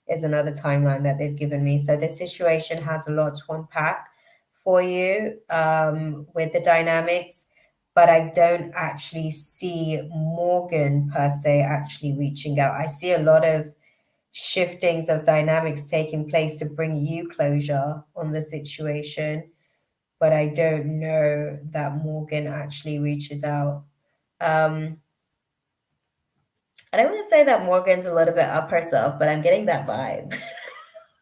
is another timeline that they've given me. So this situation has a lot to unpack for you with the dynamics, but I don't actually see Morgan per se actually reaching out. I see a lot of shiftings of dynamics taking place to bring you closure on the situation, but I don't know that Morgan actually reaches out. Um, I don't want to say that Morgan's a little bit up herself, but I'm getting that vibe.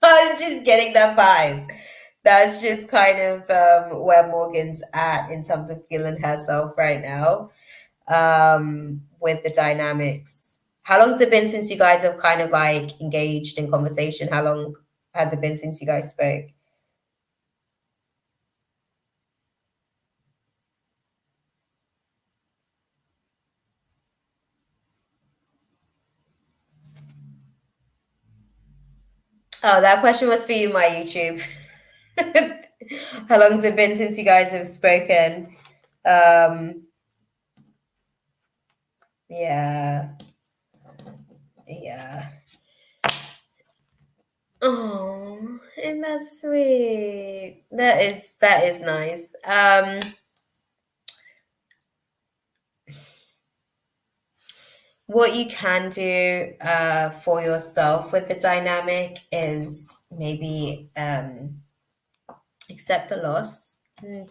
I'm just getting that vibe. That's just kind of where Morgan's at in terms of feeling herself right now with the dynamics. How long has it been since you guys have kind of like engaged in conversation? How long has it been since you guys spoke? Oh, that question was for you, my YouTube. How long has it been since you guys have spoken? Um, yeah, yeah. Oh, and that's sweet. That is nice. What you can do for yourself with the dynamic is maybe accept the loss and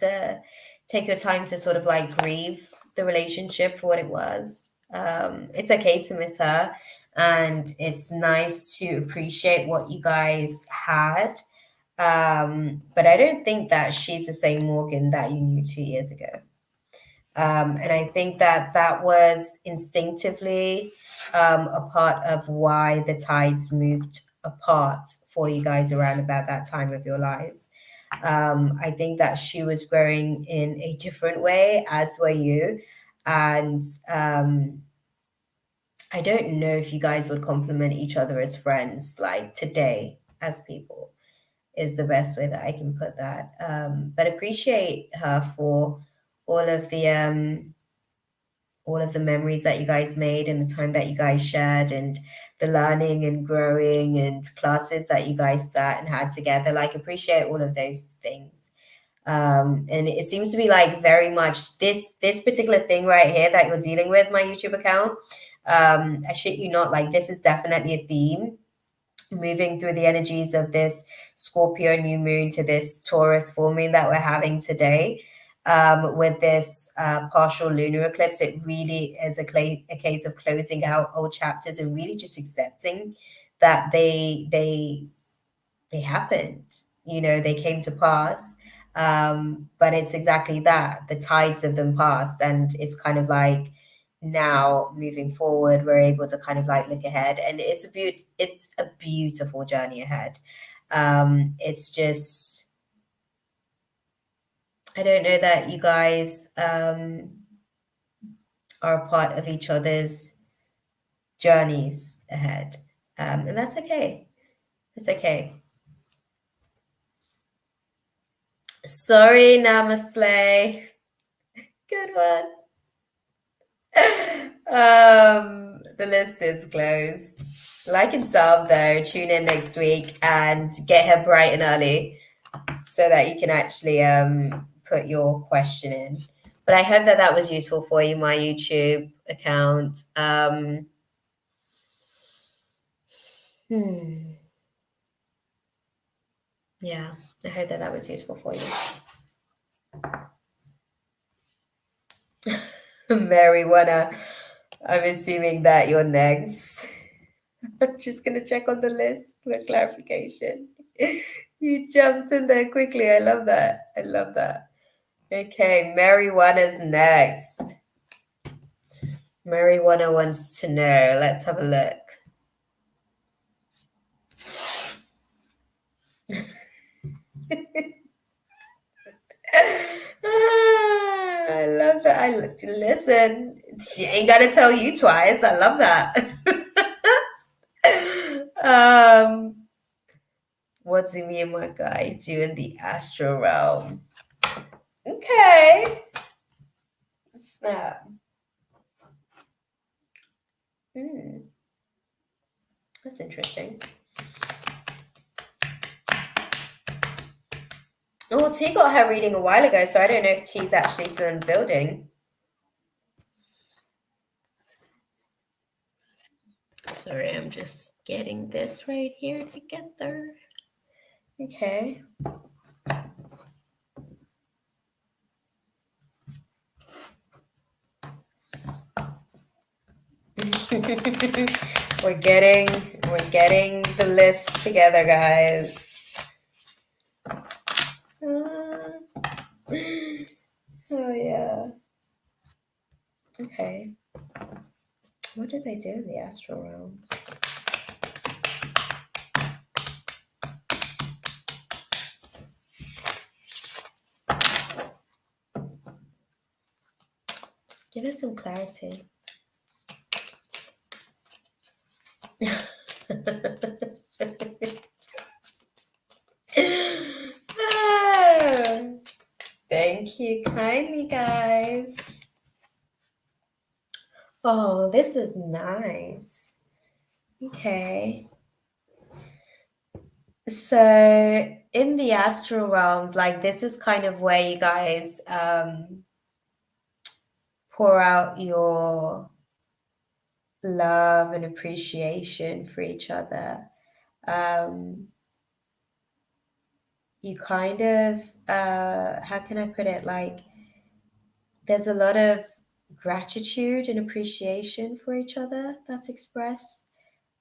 take your time to sort of like grieve the relationship for what it was. It's okay to miss her, and it's nice to appreciate what you guys had. But I don't think that she's the same Morgan that you knew 2 years ago. And I think that that was instinctively a part of why the tides moved apart for you guys around about that time of your lives. I think that she was growing in a different way, as were you. And I don't know if you guys would compliment each other as friends, like today, as people, is the best way that I can put that. But appreciate her for all of the um, all of the memories that you guys made and the time that you guys shared and the learning and growing and classes that you guys sat and had together. Like appreciate all of those things. And it seems to be like very much this particular thing right here that you're dealing with, my YouTube account. I shit you not, like this is definitely a theme moving through the energies of this Scorpio new moon to this Taurus full moon that we're having today. With this partial lunar eclipse, it really is a case of closing out old chapters and really just accepting that they happened. You know, they came to pass. But it's exactly that. The tides of them passed, and it's kind of like now moving forward, we're able to kind of like look ahead, and it's a beautiful journey ahead. It's just I don't know that you guys are a part of each other's journeys ahead, and that's okay. It's okay. Sorry, Namaste. Good one. The list is closed. Like and sub though. Tune in next week and get here bright and early so that you can actually put your question in. But I hope that that was useful for you, my YouTube account. Hmm. Yeah, I hope that that was useful for you. Marijuana. I'm assuming that you're next. I'm just gonna check on the list for clarification. You jumped in there quickly. I love that. I love that. Okay, Marijuana's next. Marijuana wants to know. Let's have a look. I love that. Listen. She ain't gotta tell you twice. I love that. What's me and my guy do in the astral realm? Okay. Snap. Hmm. That's interesting. Oh, T got her reading a while ago, so I don't know if T's actually still in the building. Sorry, I'm just getting this right here together. Okay. we're getting the list together, guys. Oh yeah. Okay. What do they do in the astral realms? Give us some clarity. Thank you kindly, guys. Oh, this is nice. Okay. So in the astral realms, like this is kind of where you guys pour out your love and appreciation for each other. You kind of how can I put it, like there's a lot of gratitude and appreciation for each other that's expressed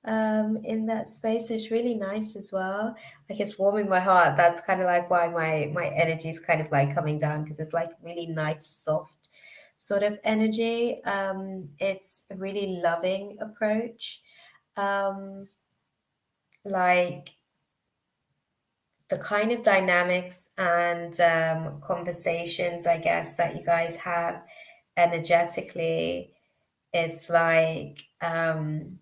in that space. It's really nice as well. Like it's warming my heart. That's kind of like why my energy is kind of like coming down, because it's like really nice, soft sort of energy. It's a really loving approach. Like the kind of dynamics and conversations, I guess, that you guys have energetically, it's like kind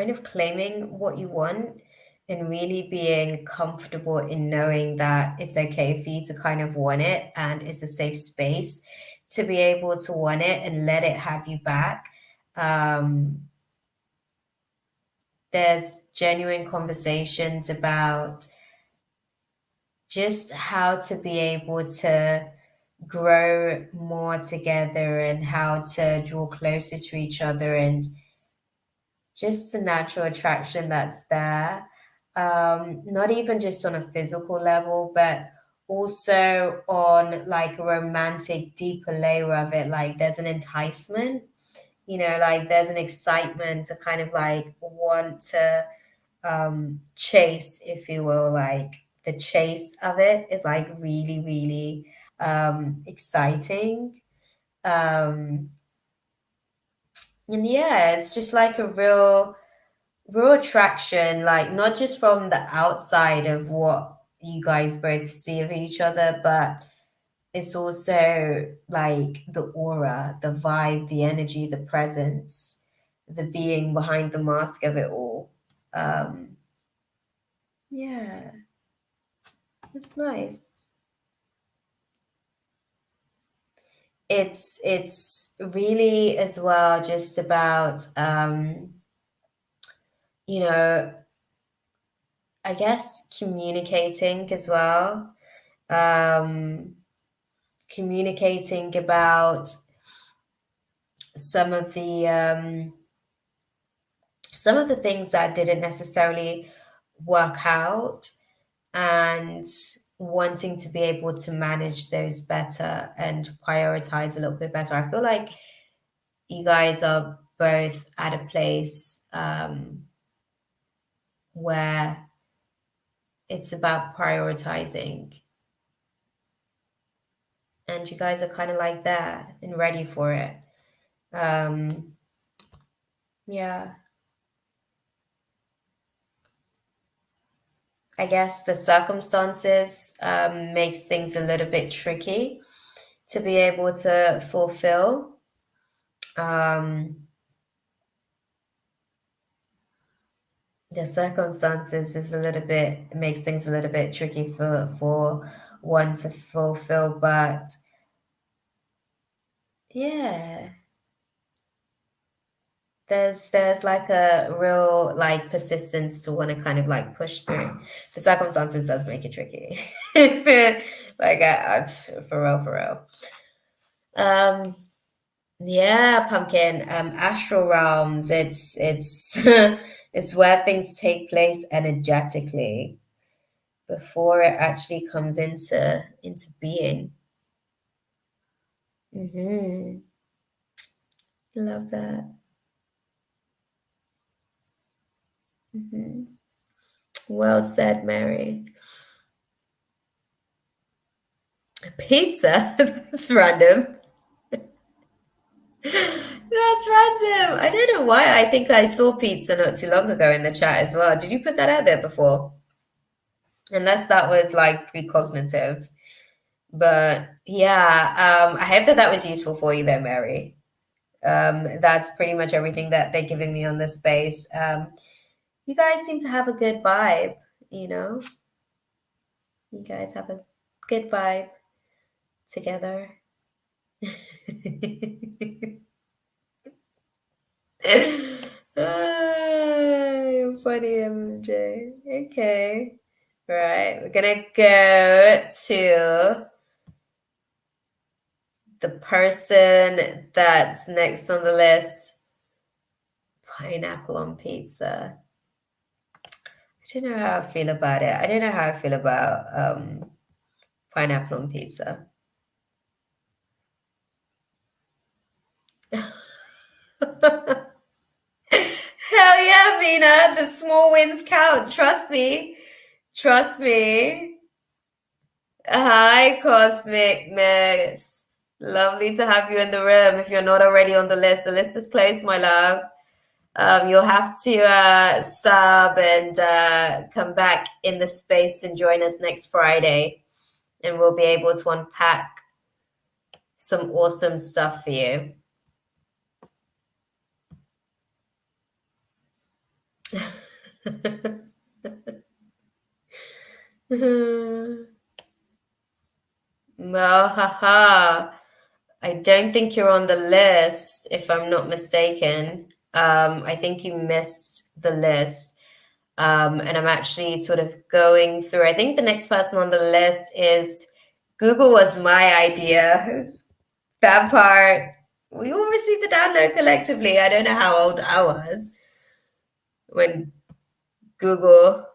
of claiming what you want and really being comfortable in knowing that it's okay for you to kind of want it and it's a safe space to be able to want it and let it have you back. Um, there's genuine conversations about just how to be able to grow more together and how to draw closer to each other, and just the natural attraction that's there. Not even just on a physical level, but also on like a romantic, deeper layer of it. Like there's an enticement, like there's an excitement to kind of like want to chase, if you will. Like the chase of it is like really, really exciting. Um, and yeah, it's just like a real attraction, like not just from the outside of what you guys both see of each other, but it's also like the aura, the vibe, the energy, the presence, the being behind the mask of it all. Um, yeah, it's nice. It's really as well just about you know, I guess communicating as well. Um, Communicating about some of the some of the things that didn't necessarily work out, and wanting to be able to manage those better and prioritize a little bit better. I feel like you guys are both at a place where it's about prioritizing, and you guys are kind of like there and ready for it. Um, yeah, I guess the circumstances makes things a little bit tricky to be able to fulfill. Um, the circumstances is a little bit makes things a little bit tricky for one to fulfill, but yeah, there's like a real like persistence to want to kind of like push through. The circumstances does make it tricky. Like for real. Um, yeah, pumpkin. Astral realms. It's it's where things take place energetically before it actually comes into being. Mm-hmm. Love that. Hmm. Well said, Mary. Pizza? That's random. That's random. I don't know why. I think I saw pizza not too long ago in the chat as well. Did you put that out there before? Unless that was like precognitive. But yeah, I hope that that was useful for you there, Mary. That's pretty much everything that they're giving me on this space. You guys seem to have a good vibe, you know? You guys have a good vibe together. You're funny, MJ. Okay. Right. We're gonna go to the person that's next on the list. Pineapple on pizza. I don't know how I feel about it. I don't know how I feel about pineapple on pizza. Hell yeah, Vina. The small wins count. Trust me. Trust me. Hi, Cosmic Mix. Lovely to have you in the room. If you're not already on the list is closed, my love. You'll have to sub and come back in the space and join us next Friday, and we'll be able to unpack some awesome stuff for you. Well, haha. I don't think you're on the list, if I'm not mistaken. I think you missed the list. And I'm actually sort of going through. I think the next person on the list is Google was my idea. That part. We all received the download collectively. I don't know how old I was when Google.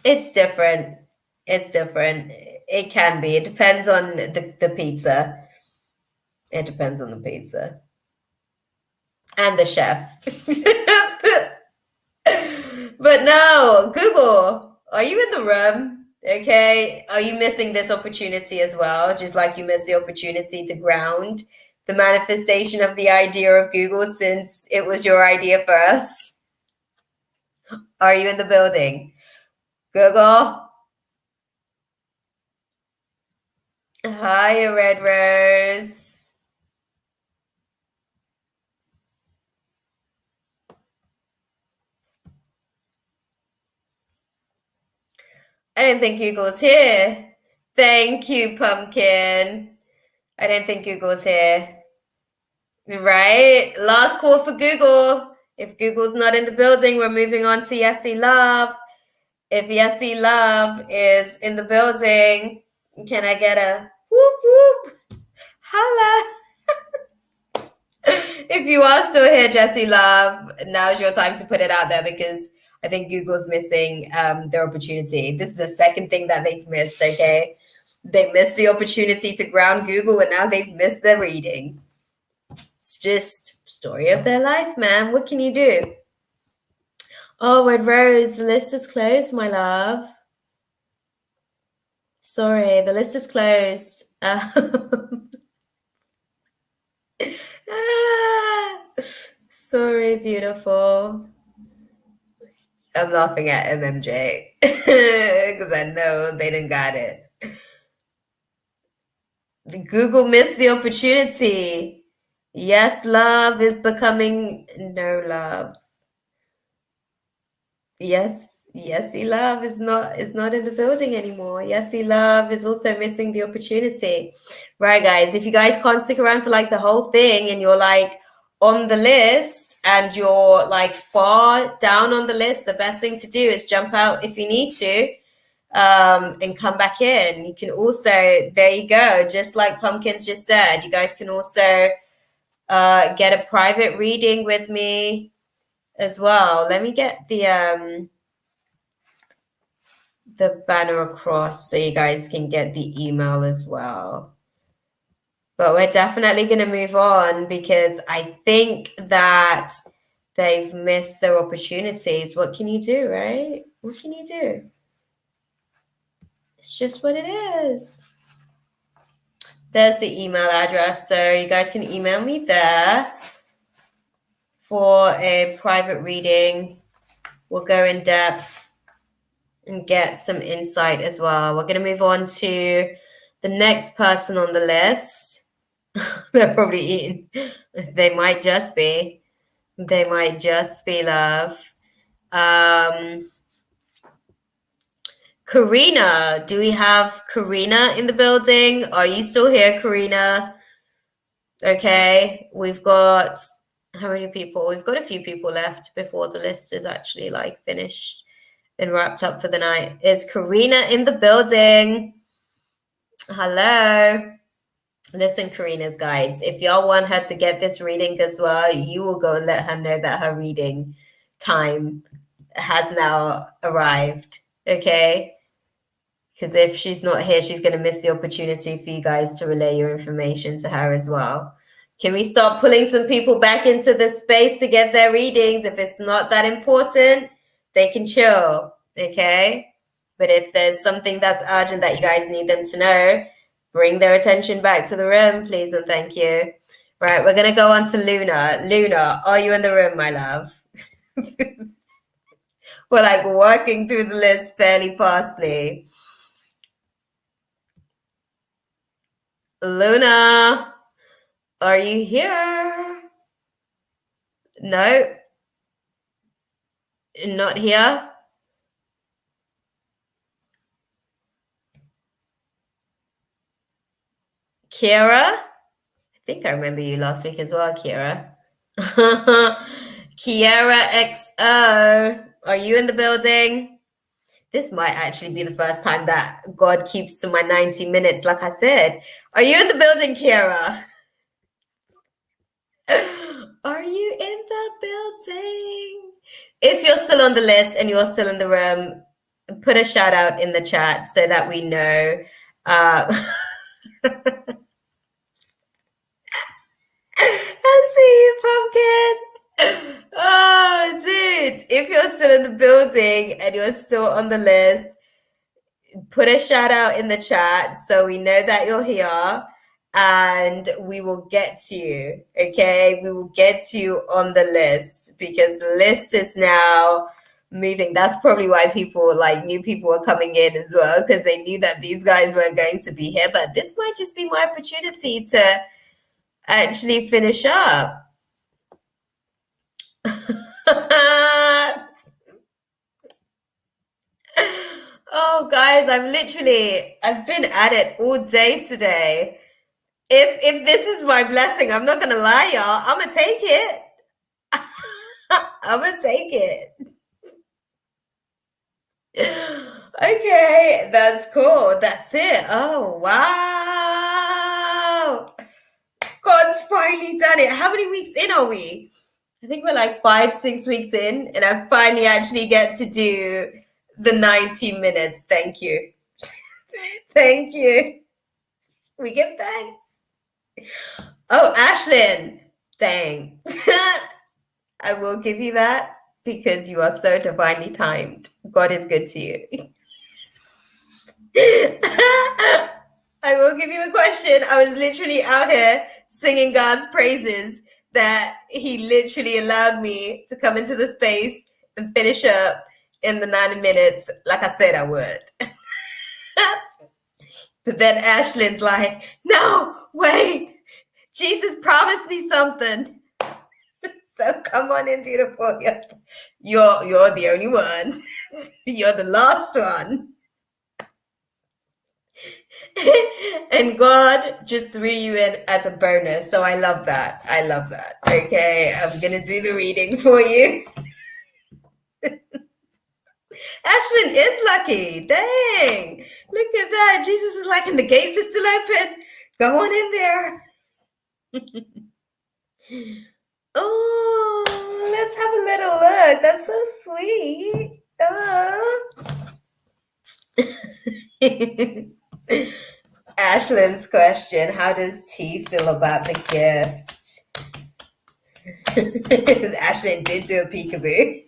It's different. It's different. It can be. It depends on the pizza. It depends on the pizza and the chef. But no, Google, are you in the room? Okay. Are you missing this opportunity as well? Just like you missed the opportunity to ground the manifestation of the idea of Google since it was your idea first? Are you in the building? Google? Hi, Red Rose. I didn't think Google's here. Thank you, Pumpkin. I didn't think Google's here. Right? Last call for Google. If Google's not in the building, we're moving on to Yessie Love. If Yessie Love is in the building, can I get a whoop whoop? Holla. If you are still here, Jessie Love, now's your time to put it out there because I think Google's missing their opportunity. This is the second thing that they've missed, okay? They missed the opportunity to ground Google, and now they've missed their reading. It's just story of their life, man. What can you do? Oh, Red Rose, the list is closed, my love. Sorry, the list is closed. Sorry, beautiful. I'm laughing at MMJ because I know they didn't got it. Google missed the opportunity. Yes, love is becoming no love. Yes, Yesy Love is not in the building anymore. Yesy Love is also missing the opportunity. Right, guys, if you guys can't stick around for like the whole thing and you're like on the list and you're like far down on the list, the best thing to do is jump out if you need to and come back in. You can also, there you go, just like Pumpkins just said, you guys can also get a private reading with me as well. Let me get the banner across so you guys can get the email as well. But we're definitely going to move on because I think that they've missed their opportunities. What can you do, right? What can you do? It's just what it is. There's the email address, so you guys can email me there for a private reading. We'll go in depth and get some insight as well. We're going to move on to the next person on the list. They're probably eating. They might just be. They might just be, love. Karina, do we have Karina in the building? Are you still here, Karina? Okay, we've got how many people? We've got a few people left before the list is actually like finished and wrapped up for the night. Is Karina in the building? Hello. Listen, Karina's guides, if y'all want her to get this reading as well, you will go and let her know that her reading time has now arrived. Okay? Because if she's not here, she's going to miss the opportunity for you guys to relay your information to her as well. Can we start pulling some people back into the space to get their readings? If it's not that important, they can chill, okay? But if there's something that's urgent that you guys need them to know, bring their attention back to the room, please and thank you. Right, we're going to go on to Luna. Luna, are you in the room, my love? We're like working through the list fairly fastly. Luna, are you here? No, not here. Kiara, I think I remember you last week as well, Kiara. Kiara XO, are you in the building? This might actually be the first time that God keeps to my 90 minutes, like I said. Are you in the building, Kiara? Are you in the building? If you're still on the list and you're still in the room, put a shout out in the chat so that we know. I see you, Pumpkin. Oh, dude. If you're still in the building and you're still on the list, put a shout out in the chat so we know that you're here and we will get to you. Okay. We will get you on the list because the list is now moving. That's probably why people like new people are coming in as well because they knew that these guys weren't going to be here. But this might just be my opportunity to actually finish up. Oh, guys, I've been at it all day today. If this is my blessing, I'm not gonna lie, y'all. I'm gonna take it. I'm gonna take it. Okay, that's cool. That's it. Oh, wow. God's finally done it. How many weeks in are we? I think we're like 5-6 weeks in, and I finally actually get to do the 90 minutes. Thank you. Thank you. We give thanks. Oh, Ashlyn. Dang. I will give you that because you are so divinely timed. God is good to you. I will give you a question. I was literally out here singing God's praises that He literally allowed me to come into the space and finish up in the 90 minutes like I said I would. But then Ashlyn's like, no, wait, Jesus promised me something. So come on in, beautiful. You're the only one. You're the last one. And God just threw you in as a bonus. So I love that. I love that. Okay, I'm going to do the reading for you. Ashlyn is lucky. Dang. Look at that. Jesus is like, and the gates are still open. Go on in there. Oh, let's have a little look. That's so sweet. Ashlyn's question, how does T feel about the gift? Ashlyn did do a peekaboo.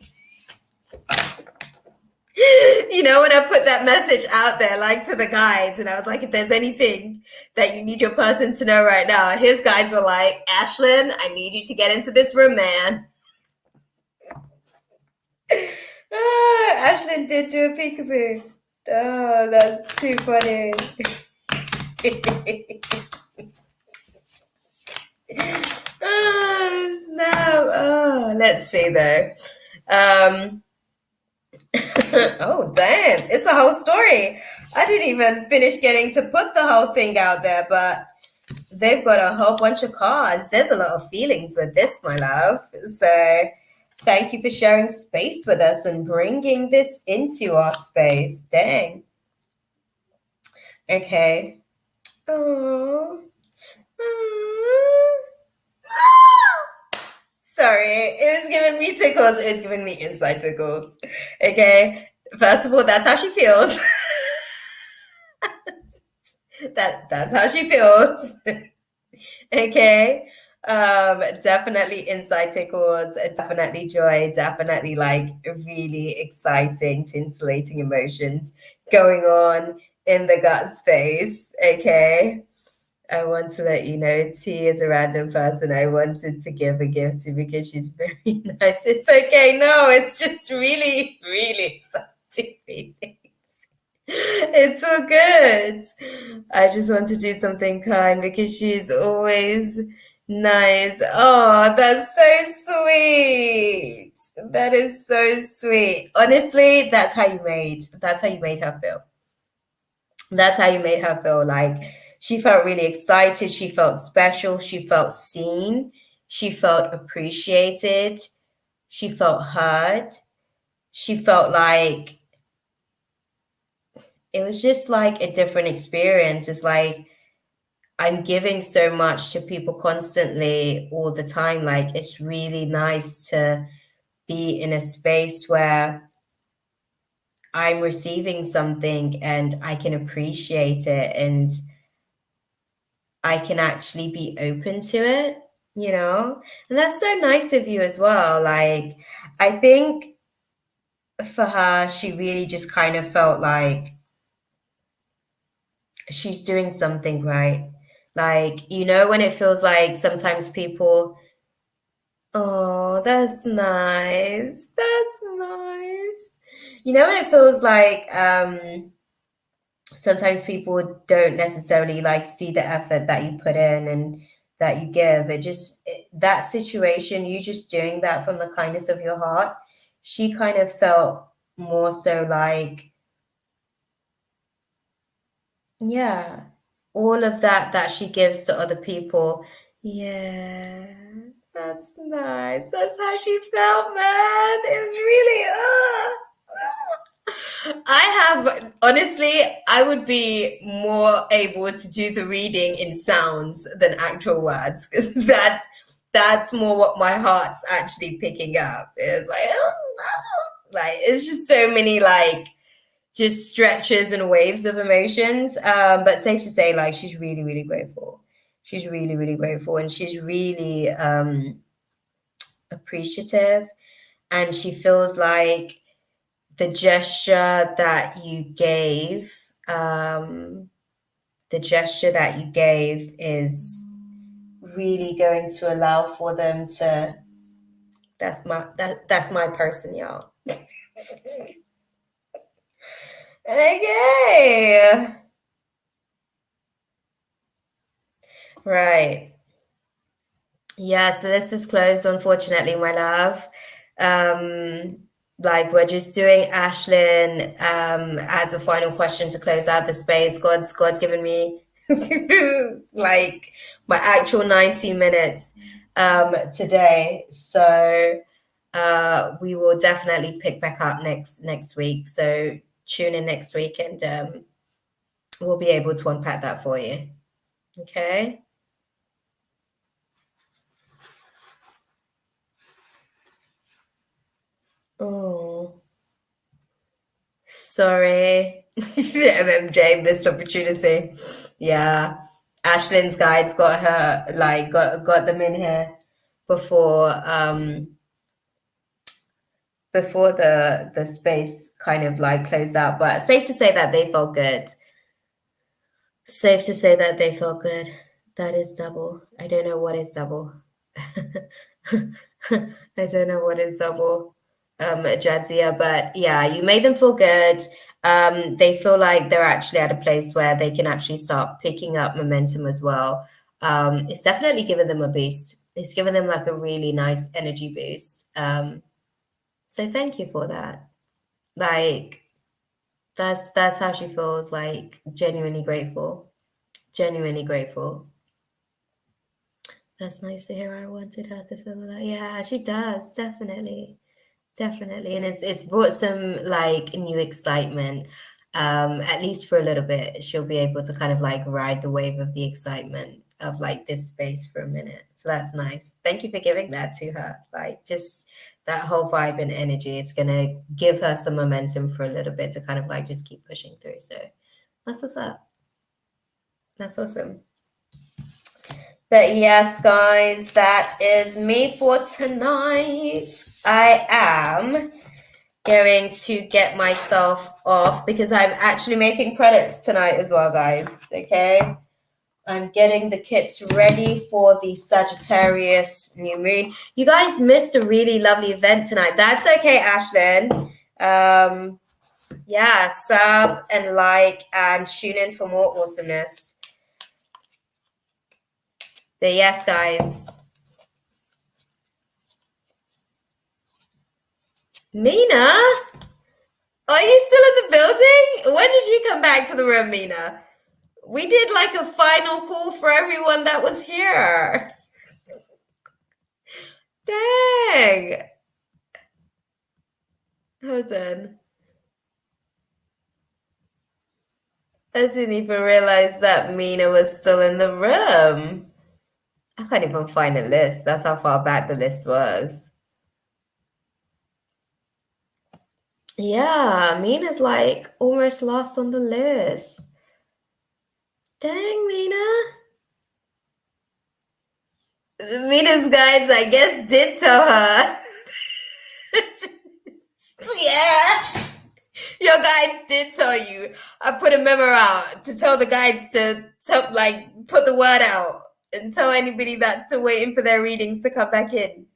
You know, when I put that message out there, like to the guides, and I was like, if there's anything that you need your person to know right now, his guides were like, Ashlyn, I need you to get into this room, man. Ashlyn did do a peekaboo. Oh, that's too funny. Oh, snap. Oh, let's see though. Oh, damn. It's a whole story. I didn't even finish getting to put the whole thing out there, but they've got a whole bunch of cards. There's a lot of feelings with this, my love. So thank you for sharing space with us and bringing this into our space. Dang. Okay. Oh. Sorry, it was giving me tickles. It was giving me inside tickles. Okay. First of all, that's how she feels. That's how she feels. Okay. Definitely inside tickles, definitely joy, definitely like really exciting, tintillating emotions going on in the gut space. Okay. I want to let you know T is a random person I wanted to give a gift to because she's very nice. It's okay. No, it's just really, really exciting feelings. It's all good. I just want to do something kind because she's always nice. Oh, that's so sweet. That is so sweet. Honestly, that's how you made her feel. That's how you made her feel. Like she felt really excited. She felt special. She felt seen. She felt appreciated. She felt heard. She felt like it was just like a different experience. It's like I'm giving so much to people constantly all the time. Like it's really nice to be in a space where I'm receiving something and I can appreciate it and I can actually be open to it, you know? And that's so nice of you as well. Like, I think for her, she really just kind of felt like she's doing something right. Like, you know, when it feels like sometimes people, oh, that's nice. That's nice. You know, when it feels like sometimes people don't necessarily like see the effort that you put in and that you give. That situation, you just doing that from the kindness of your heart, she kind of felt more so like, yeah, all of that she gives to other people. Yeah, that's nice. That's how she felt, man. It was really, I have honestly, I would be more able to do the reading in sounds than actual words because that's more what my heart's actually picking up. It's like, like it's just so many like just stretches and waves of emotions. But safe to say, like, she's really, really grateful. She's really, really grateful, and she's really appreciative. And she feels like the gesture that you gave, is really going to allow for them to. That's my person, y'all. Okay. Right. Yeah, so this is closed, unfortunately, my love. Like we're just doing Ashlyn as a final question to close out the space. God's given me like my actual 90 minutes today. So we will definitely pick back up next week. So tune in next week and we'll be able to unpack that for you. Okay. Oh, sorry. MMJ missed opportunity. Yeah. Ashlyn's guides got her like got them in here before before the space kind of like closed out. But safe to say that they felt good. Safe to say that they felt good. That is double. I don't know what is double. I don't know what is double, Jadzia, but yeah, you made them feel good. They feel like they're actually at a place where they can actually start picking up momentum as well. It's definitely given them a boost. It's given them like a really nice energy boost. So thank you for that. Like that's how she feels, like genuinely grateful. Genuinely grateful. That's nice to hear. I wanted her to feel like, yeah, she does, definitely. Definitely. And it's brought some like new excitement. At least for a little bit. She'll be able to kind of like ride the wave of the excitement of like this space for a minute. So that's nice. Thank you for giving that to her. Like just that whole vibe and energy. It's gonna give her some momentum for a little bit to kind of like just keep pushing through. So that's what's up. That's awesome. But yes, guys, that is me for tonight. I am going to get myself off because I'm actually making credits tonight as well, guys. Okay. I'm getting the kits ready for the Sagittarius new moon. You guys missed a really lovely event tonight. That's okay, Ashlyn. Yeah, sub and like and tune in for more awesomeness. But yes, guys. Mina, are you still in the building? When did you come back to the room, Mina? We did like a final call for everyone that was here. Dang. Hold on. I didn't even realize that Mina was still in the room. I can't even find a list. That's how far back the list was. Yeah, Mina's like almost lost on the list. Dang, Mina. Mina's guides, I guess, did tell her. Yeah. Your guides did tell you. I put a memo out to tell the guides to like put the word out and tell anybody that's still waiting for their readings to come back in.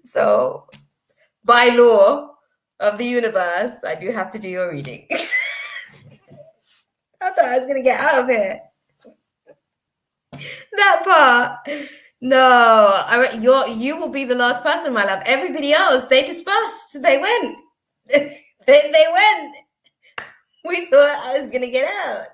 So by law of the universe, I do have to do your reading. I thought I was gonna get out of here. That part. No, you will be the last person, my love. Everybody else, they dispersed. They went. they went. We thought I was gonna get out.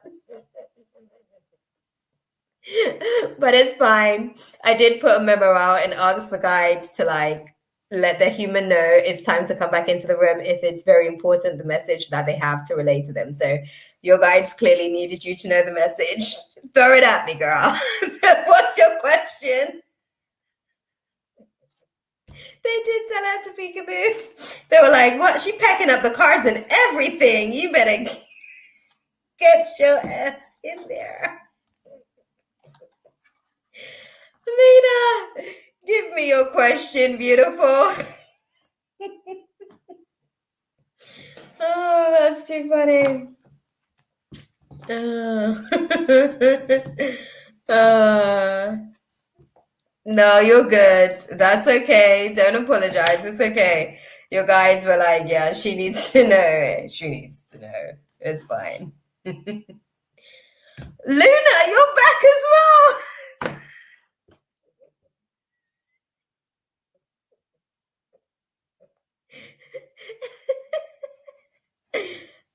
But it's fine. I did put a memo out and ask the guides to like let the human know it's time to come back into the room if it's very important, the message that they have to relay to them. So your guides clearly needed you to know the message. Throw it at me, girl. So what's your question? They did tell her to peekaboo. They were like, what? She packing up the cards and everything. You better get your ass in there. Mina, give me your question, beautiful. Oh, that's too funny. No, you're good. That's okay. Don't apologize. It's okay. Your guides were like, yeah, she needs to know. She needs to know. It's fine. Luna, you're back as well.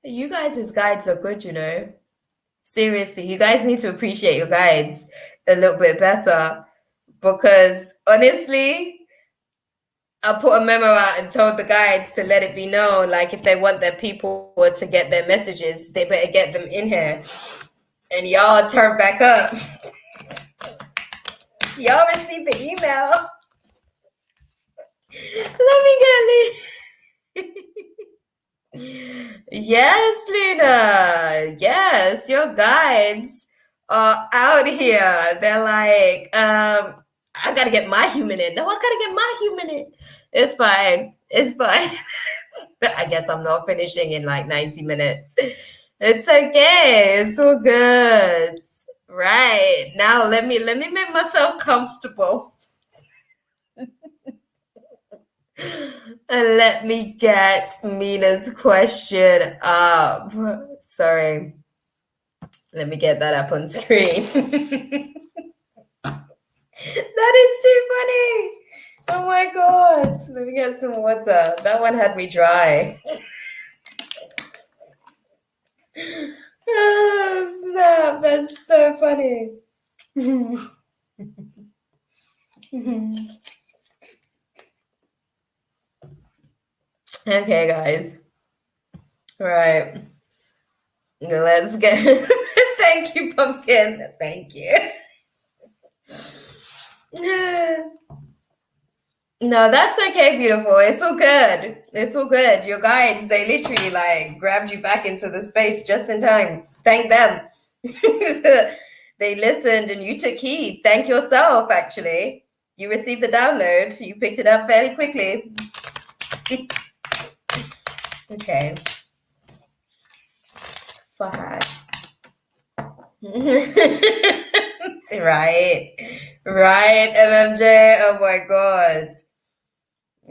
You guys' guides are good, you know. Seriously, you guys need to appreciate your guides a little bit better because honestly, I put a memo out and told the guides to let it be known, like if they want their people to get their messages, they better get them in here. And y'all turn back up. Y'all received the email. Let me get Yes, Luna. Yes, your guides are out here. They're like, I gotta get my human in. No, I gotta get my human in. It's fine. It's fine. I guess I'm not finishing in like 90 minutes. It's okay. It's all good. Right. Now let me make myself comfortable. And let me get Mina's question up. Sorry. Let me get that up on screen. That is too funny. Oh my god. Let me get some water. That one had me dry. Oh, snap. That's so funny. Okay, guys. Right. Let's get. Thank you, Pumpkin. Thank you. No, that's okay, beautiful. It's all good. It's all good. Your guides, they literally like grabbed you back into the space just in time. Thank them. They listened and you took heed. Thank yourself, actually. You received the download. You picked it up fairly quickly. Okay. Fahad. Right. Right, MMJ. Oh my God.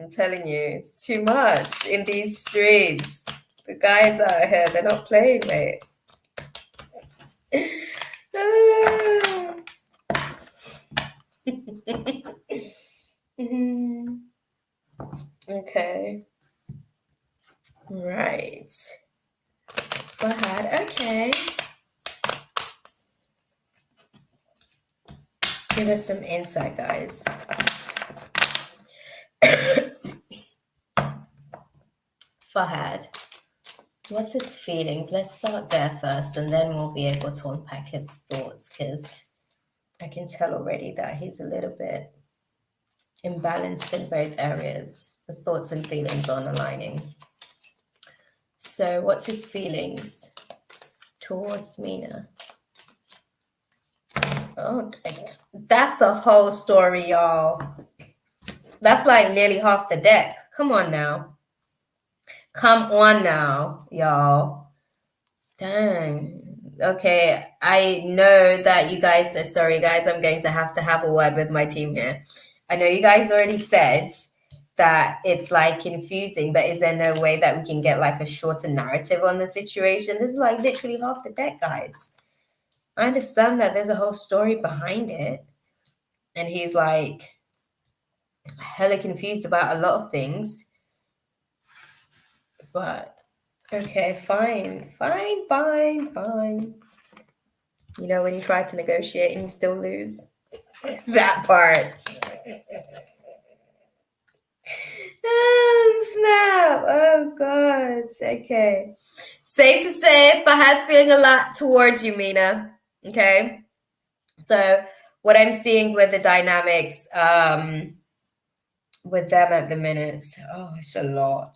I'm telling you, it's too much in these streets. The guys out here, they're not playing, mate. Okay. Right. Fahad, okay. Give us some insight, guys. Fahad, what's his feelings? Let's start there first, and then we'll be able to unpack his thoughts, because I can tell already that he's a little bit imbalanced in both areas. The thoughts and feelings aren't aligning. So what's his feelings towards Mina? Oh, that's a whole story, y'all. That's like nearly half the deck. Come on now. Come on now, y'all. Dang. Okay, I know that you guys are sorry, guys. I'm going to have a word with my team here. I know you guys already said that it's like confusing, but is there no way that we can get like a shorter narrative on the situation? This is like literally half the deck, guys. I understand that there's a whole story behind it, and he's like hella confused about a lot of things. But okay, fine. You know, when you try to negotiate and you still lose. That part. Oh, snap. Oh, God. Okay. Safe to say, Fahad's feeling a lot towards you, Mina. Okay. So, what I'm seeing with the dynamics, with them at the minute. Oh, it's a lot.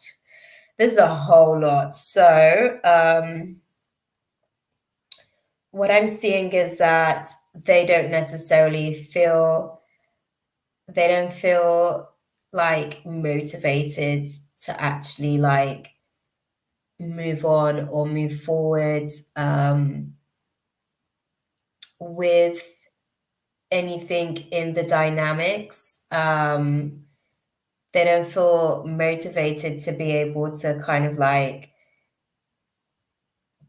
There's a whole lot. So, what I'm seeing is that they don't necessarily feel they don't feel like motivated to actually like move on or move forward with anything in the dynamics. They don't feel motivated to be able to kind of like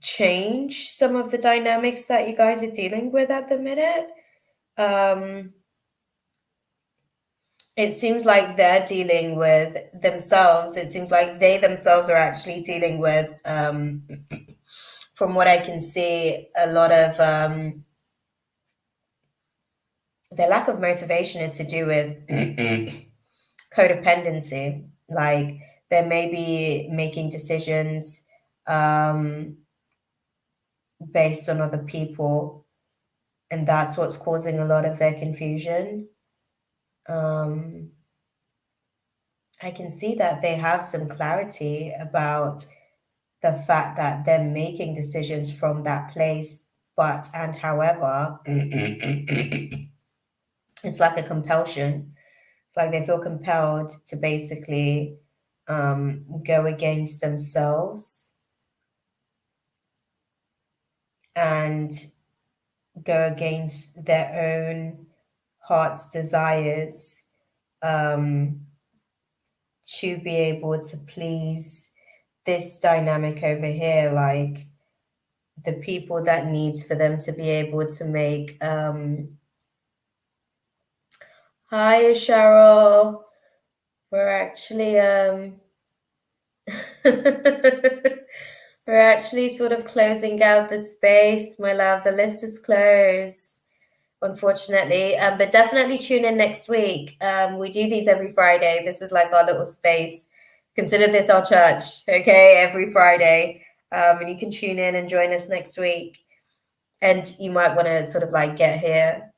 change some of the dynamics that you guys are dealing with at the minute. It seems like they're dealing with themselves. It seems like they themselves are actually dealing with, from what I can see, a lot of their lack of motivation is to do with codependency. Like they may be making decisions based on other people, and that's what's causing a lot of their confusion. I can see that they have some clarity about the fact that they're making decisions from that place, but and however, it's like a compulsion. It's like they feel compelled to basically go against themselves and go against their own heart's desires to be able to please this dynamic over here, like the people that needs for them to be able to make hi Cheryl. We're actually we're actually sort of closing out the space, my love. The list is closed, unfortunately. But definitely tune in next week. We do these every Friday. This is like our little space. Consider this our church, okay? Every Friday. And you can tune in and join us next week. And you might want to sort of like get here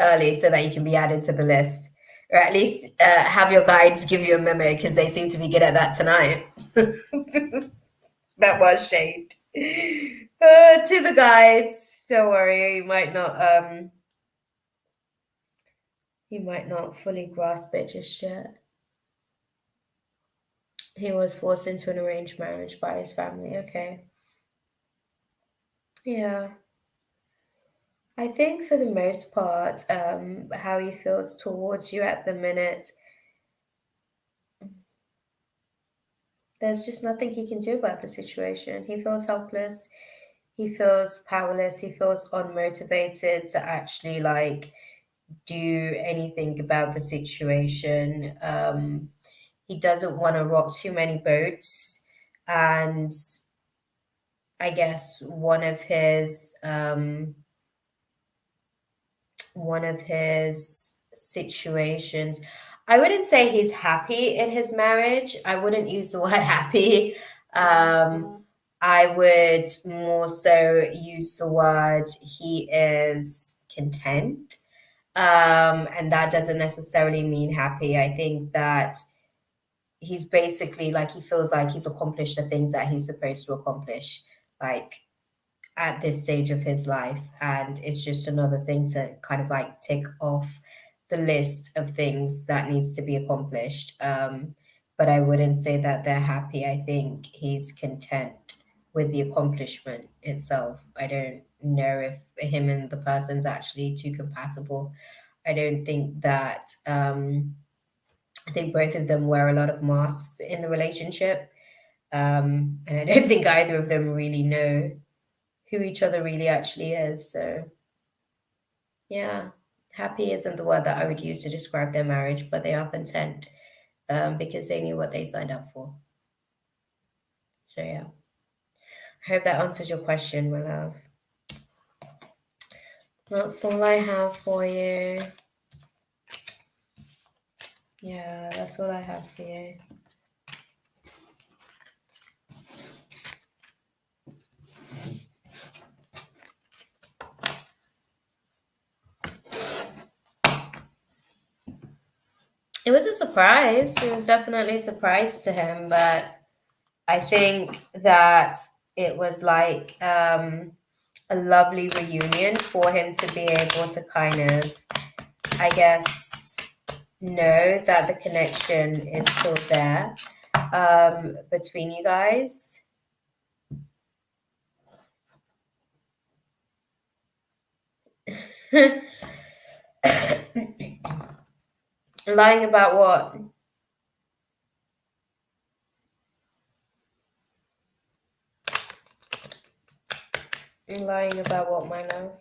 early so that you can be added to the list. Or at least have your guides give you a memo because they seem to be good at that tonight. That was shade. To the guides. Don't worry, you might not fully grasp it just yet. He was forced into an arranged marriage by his family. Okay. Yeah. I think for the most part, how he feels towards you at the minute, there's just nothing he can do about the situation. He feels helpless. He feels powerless. He feels unmotivated to actually like do anything about the situation. He doesn't want to rock too many boats, and I guess one of his situations. I wouldn't say he's happy in his marriage. I wouldn't use the word happy. I would more so use the word he is content. And that doesn't necessarily mean happy. I think that he's basically like he feels like he's accomplished the things that he's supposed to accomplish, like at this stage of his life. And it's just another thing to kind of like tick off the list of things that needs to be accomplished. But I wouldn't say that they're happy. I think he's content with the accomplishment itself. I don't know if him and the person's actually too compatible. I don't think that I think both of them wear a lot of masks in the relationship. And I don't think either of them really know who each other really actually is. So, yeah, happy isn't the word that I would use to describe their marriage, but they are content because they knew what they signed up for. So, yeah, I hope that answers your question, my love. That's all I have for you. Yeah, that's all I have for you. It was a surprise. It was definitely a surprise to him, but I think that it was like a lovely reunion for him to be able to kind of, I guess, know that the connection is still there between you guys. Lying about what? Lying about what, my love?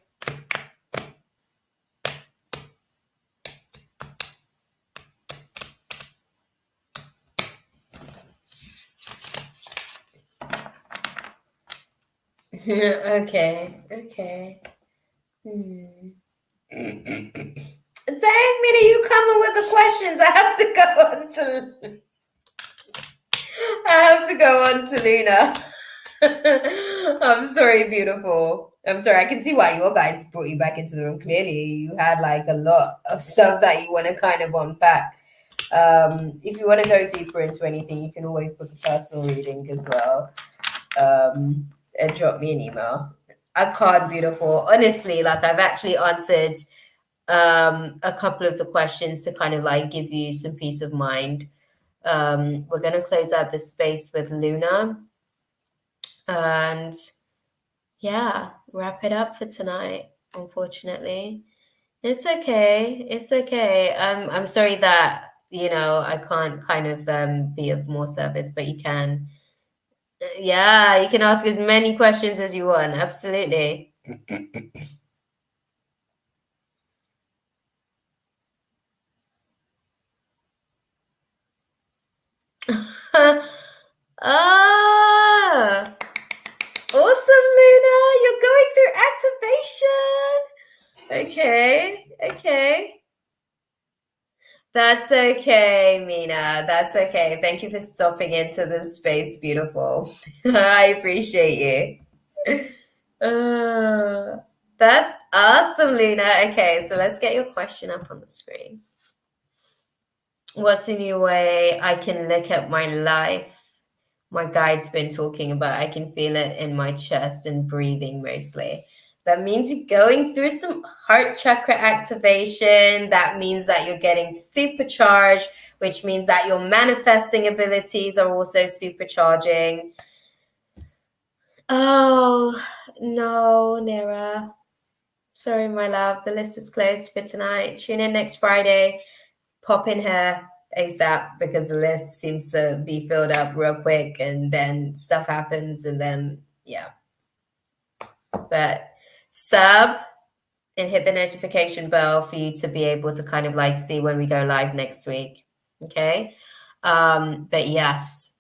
Okay, okay. Dang, Mina, you coming with the questions. I have to go on to Luna. I'm sorry, beautiful. I'm sorry. I can see why your guys brought you back into the room. Clearly, you had like a lot of stuff that you want to kind of unpack. If you want to go deeper into anything, you can always book a personal reading as well. And drop me an email. I can't, beautiful. Honestly, like I've actually answered a couple of the questions to kind of like give you some peace of mind. We're going to close out this space with Luna and yeah, wrap it up for tonight, unfortunately. It's okay. It's okay. I'm sorry that, I can't kind of be of more service, but you can. Yeah, you can ask as many questions as you want. Absolutely. Ah, awesome, Luna. You're going through activation. Okay, okay. That's okay, Mina. That's okay. Thank you for stopping into this space, beautiful. I appreciate you. That's awesome, Luna. Okay, so let's get your question up on the screen. What's a new way I can look at my life? My guide's been talking about, I can feel it in my chest and breathing mostly. That means you're going through some heart chakra activation. That means that you're getting supercharged, which means that your manifesting abilities are also supercharging. Oh, no, Nera. Sorry, my love. The list is closed for tonight. Tune in next Friday. Pop in here ASAP because the list seems to be filled up real quick and then stuff happens and then, yeah. But sub and hit the notification bell for you to be able to kind of like see when we go live next week. Okay. But yes.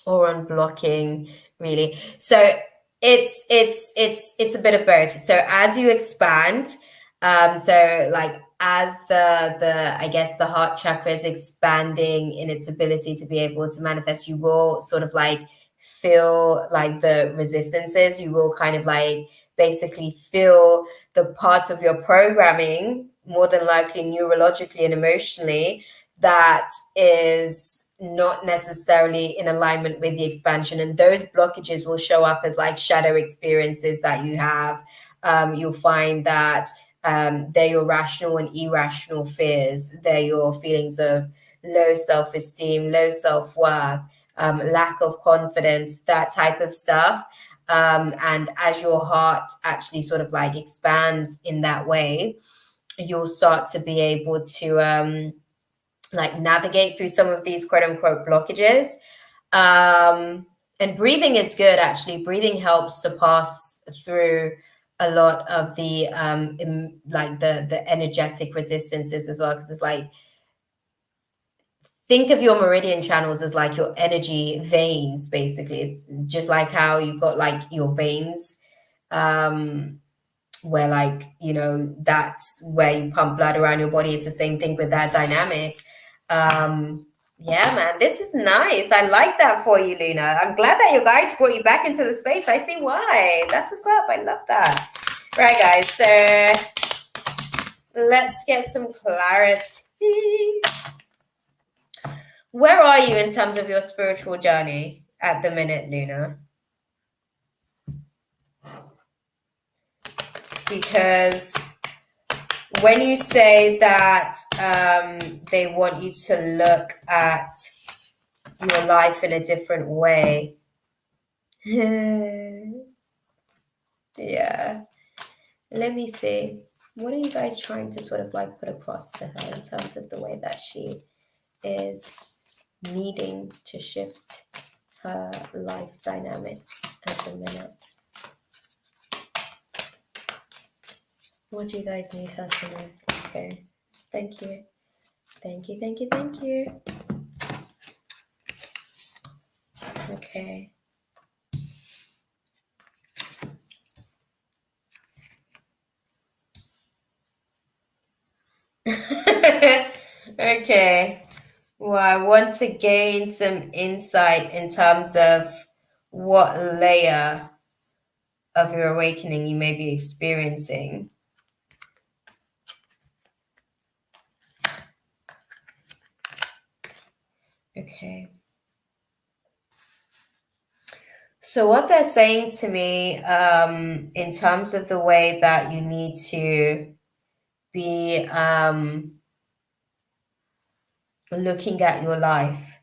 Or unblocking, really. So it's a bit of both. So as you expand, so like as the I guess the heart chakra is expanding in its ability to be able to manifest, you will sort of like feel like the resistances. You will kind of like basically feel the parts of your programming, more than likely neurologically and emotionally, that is not necessarily in alignment with the expansion, and those blockages will show up as like shadow experiences that you have. You'll find that they're your rational and irrational fears. They're your feelings of low self-esteem, low self-worth, lack of confidence, that type of stuff. And as your heart actually sort of like expands in that way, you'll start to be able to like navigate through some of these quote unquote blockages. And breathing is good, actually. Breathing helps to pass through a lot of the like the energetic resistances as well, because it's like, think of your meridian channels as like your energy veins, basically. It's just like how you've got like your veins, where like, that's where you pump blood around your body. It's the same thing with that dynamic. Yeah, man, this is nice. I like that for you, Luna. I'm glad that your guides brought you back into the space. I see why. That's what's up. I love that. Right, guys. So Let's get some clarity. Where are you in terms of your spiritual journey at the minute, Luna? Because when you say that they want you to look at your life in a different way, yeah, let me see. What are you guys trying to sort of like put across to her in terms of the way that she is needing to shift her life dynamic at the minute? What do you guys need her to know? Okay. Thank you. Thank you, thank you, thank you. Okay. Okay. Well, I want to gain some insight in terms of what layer of your awakening you may be experiencing. Okay. So, what they're saying to me, in terms of the way that you need to be looking at your life,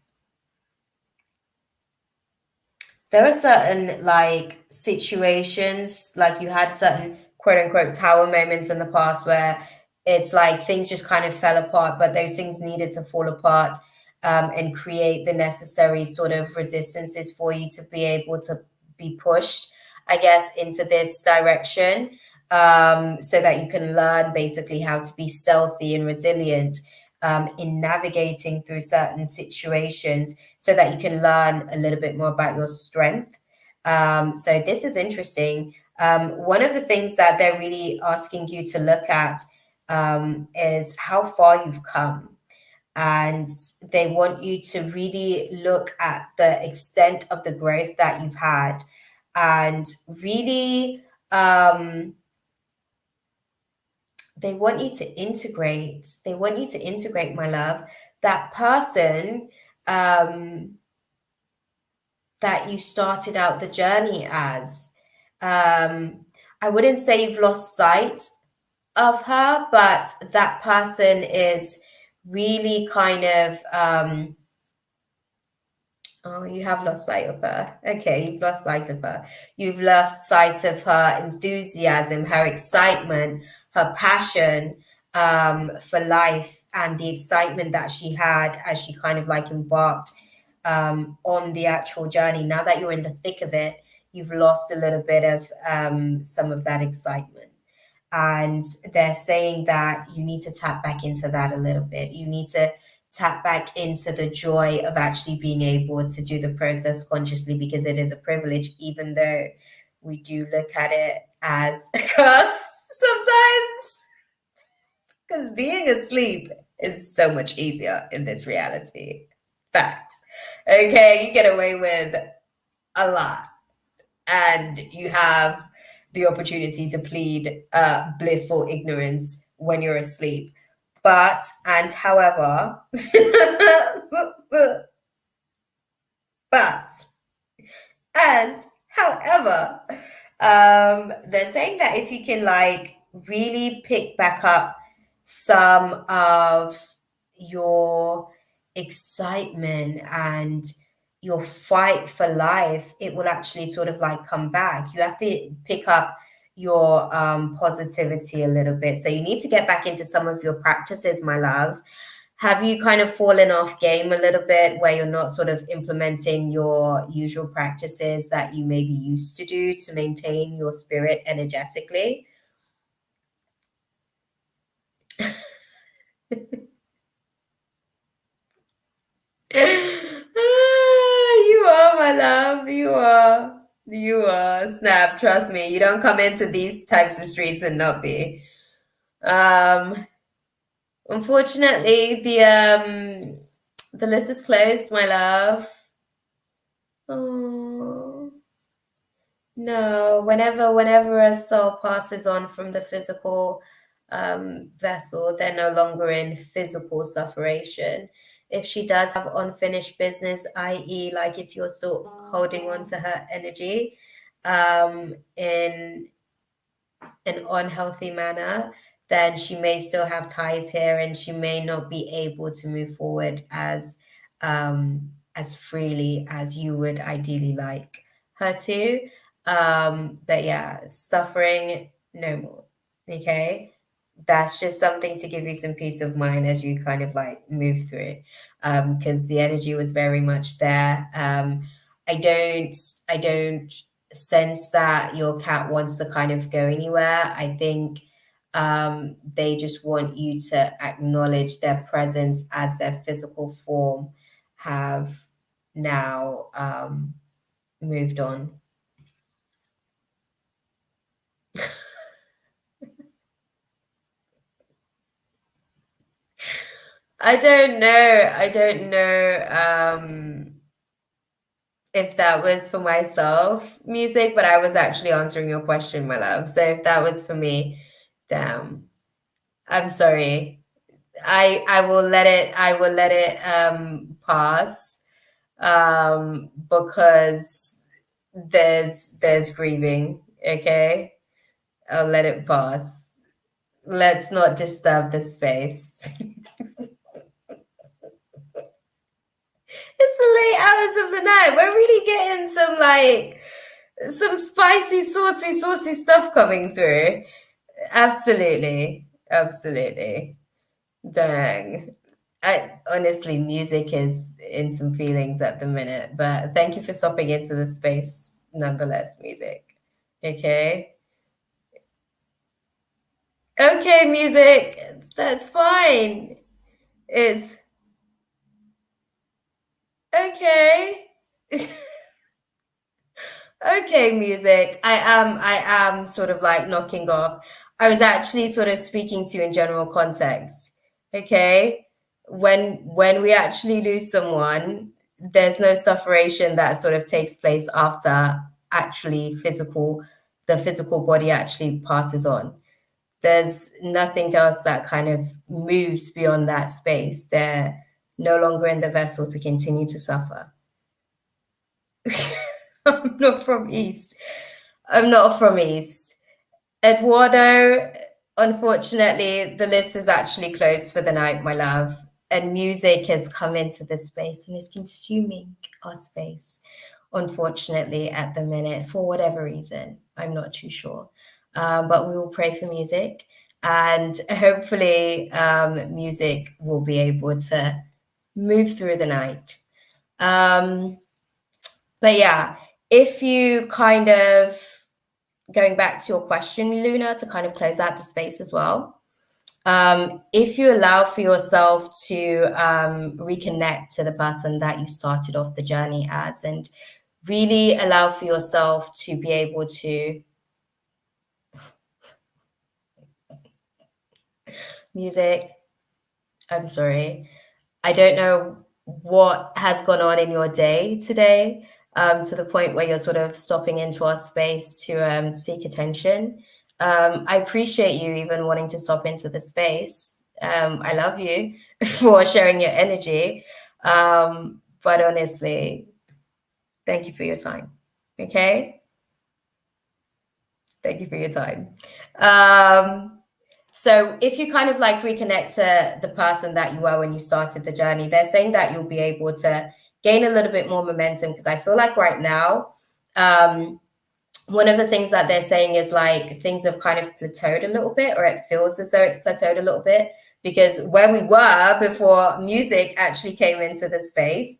there are certain like situations, like you had certain quote unquote tower moments in the past where it's like things just kind of fell apart, but those things needed to fall apart and create the necessary sort of resistances for you to be able to be pushed, I guess, into this direction, so that you can learn basically how to be stealthy and resilient in navigating through certain situations so that you can learn a little bit more about your strength. So this is interesting. One of the things that they're really asking you to look at is how far you've come. And they want you to really look at the extent of the growth that you've had and really they want you to integrate, my love, that person um, that you started out the journey as. Um, I wouldn't say you've lost sight of her, but that person is really kind of, oh, you have lost sight of her. Okay, you've lost sight of her. You've lost sight of her enthusiasm, her excitement, her passion for life, and the excitement that she had as she kind of like embarked on the actual journey. Now that you're in the thick of it, you've lost a little bit of some of that excitement. And they're saying that you need to tap back into that a little bit. You need to tap back into the joy of actually being able to do the process consciously because it is a privilege, even though we do look at it as a curse sometimes. Because being asleep is so much easier in this reality. Facts. Okay, you get away with a lot and you have the opportunity to plead blissful ignorance when you're asleep. But, and however, but, and however, they're saying that if you can like really pick back up some of your excitement and your fight for life, it will actually sort of like come back. You have to pick up your positivity a little bit. So you need to get back into some of your practices, my loves. Have you kind of fallen off game a little bit where you're not sort of implementing your usual practices that you maybe used to do to maintain your spirit energetically? You are, my love. You are. You are. Snap. Trust me. You don't come into these types of streets and not be. Um, Unfortunately, the list is closed, my love. Oh. No, whenever a soul passes on from the physical, vessel, they're no longer in physical sufferation. If she does have unfinished business, i.e., like if you're still holding on to her energy in an unhealthy manner, then she may still have ties here and she may not be able to move forward as freely as you would ideally like her to. But yeah, suffering no more. Okay. That's just something to give you some peace of mind as you kind of like move through it. Because the energy was very much there. I don't sense that your cat wants to kind of go anywhere. I think they just want you to acknowledge their presence as their physical form have now moved on. I don't know. I don't know if that was for myself, music, but I was actually answering your question, my love. So if that was for me, damn, I'm sorry. I will let it pass because there's grieving. Okay, I'll let it pass. Let's not disturb the space. It's the late hours of the night. We're really getting some spicy, saucy stuff coming through. Absolutely. Absolutely. Dang. Honestly, music is in some feelings at the minute, but thank you for stopping into the space nonetheless, music. Okay. Okay, music. That's fine. It's okay. Okay, music. I am sort of like knocking off. I was actually sort of speaking to you in general context. Okay? When we actually lose someone, there's no sufferation that sort of takes place after actually the physical body actually passes on. There's nothing else that kind of moves beyond that space. They're no longer in the vessel to continue to suffer. I'm not from East. I'm not from East. Eduardo, unfortunately, the list is actually closed for the night, my love. And music has come into this space and is consuming our space, unfortunately, at the minute, for whatever reason. I'm not too sure. But we will pray for music. And hopefully, music will be able to move through the night. Um, but yeah, if you kind of going back to your question, Luna, to kind of close out the space as well. If you allow for yourself to reconnect to the person that you started off the journey as, and really allow for yourself to be able to music. I'm sorry. I don't know what has gone on in your day today, to the point where you're sort of stopping into our space to seek attention. I appreciate you even wanting to stop into the space. I love you for sharing your energy. But honestly, thank you for your time. Okay? Thank you for your time. Um, So if you kind of like reconnect to the person that you were when you started the journey, they're saying that you'll be able to gain a little bit more momentum because I feel like right now, um, one of the things that they're saying is like things have kind of plateaued a little bit, or it feels as though it's plateaued a little bit because where we were before music actually came into the space,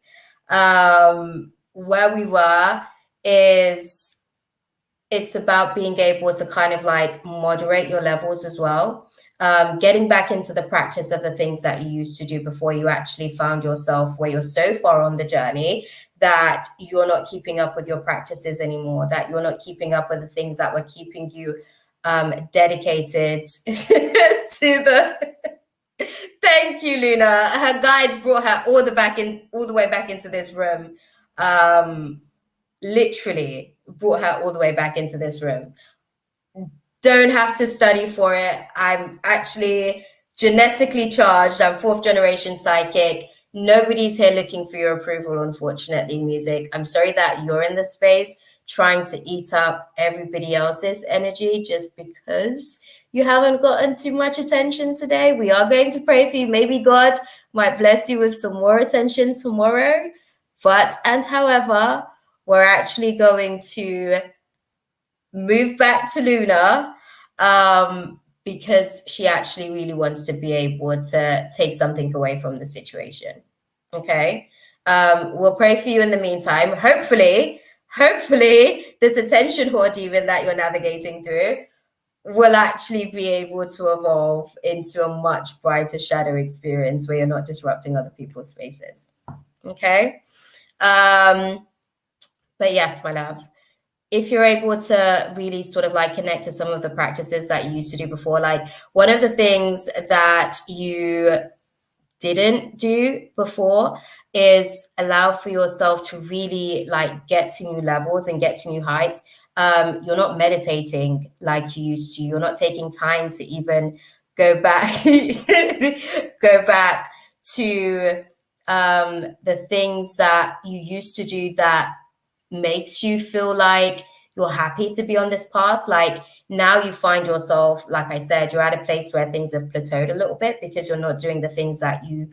where we were is it's about being able to kind of like moderate your levels as well. Getting back into the practice of the things that you used to do before you actually found yourself where you're so far on the journey that you're not keeping up with your practices anymore, that you're not keeping up with the things that were keeping you dedicated to the thank you, Luna. Her guides brought her all the way back into this room. Literally brought her all the way back into this room. don't have to study for it. I'm actually genetically charged. I'm fourth generation psychic. Nobody's here looking for your approval, unfortunately, music. I'm sorry that you're in the space trying to eat up everybody else's energy just because you haven't gotten too much attention today. We are going to pray for you. Maybe God might bless you with some more attention tomorrow. But, and however, we're actually going to move back to Luna because she actually really wants to be able to take something away from the situation. Okay. We'll pray for you in the meantime. Hopefully, this attention hoard even that you're navigating through will actually be able to evolve into a much brighter shadow experience where you're not disrupting other people's spaces. Okay. But yes, my love, if you're able to really sort of like connect to some of the practices that you used to do before, like one of the things that you didn't do before is allow for yourself to really like get to new levels and get to new heights. You're not meditating like you used to. You're not taking time to even go back go back to the things that you used to do that makes you feel like you're happy to be on this path. Like now you find yourself, like I said, you're at a place where things have plateaued a little bit because you're not doing the things that you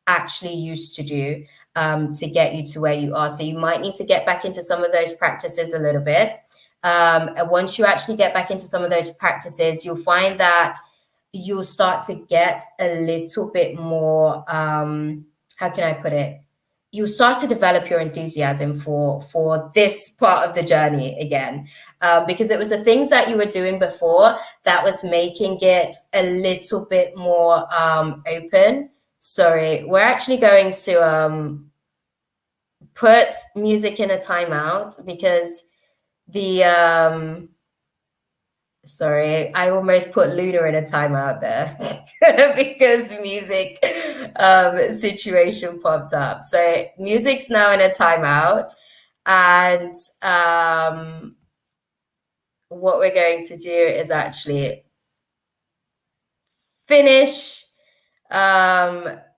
actually used to do to get you to where you are. So you might need to get back into some of those practices a little bit. And once you actually get back into some of those practices, you'll find that you'll start to get a little bit more, how can I put it? You start to develop your enthusiasm for this part of the journey again, because it was the things that you were doing before that was making it a little bit more open. Sorry, we're actually going to put music in a timeout because the sorry, I almost put Luna in a timeout there because music situation popped up. So music's now in a timeout, and what we're going to do is actually finish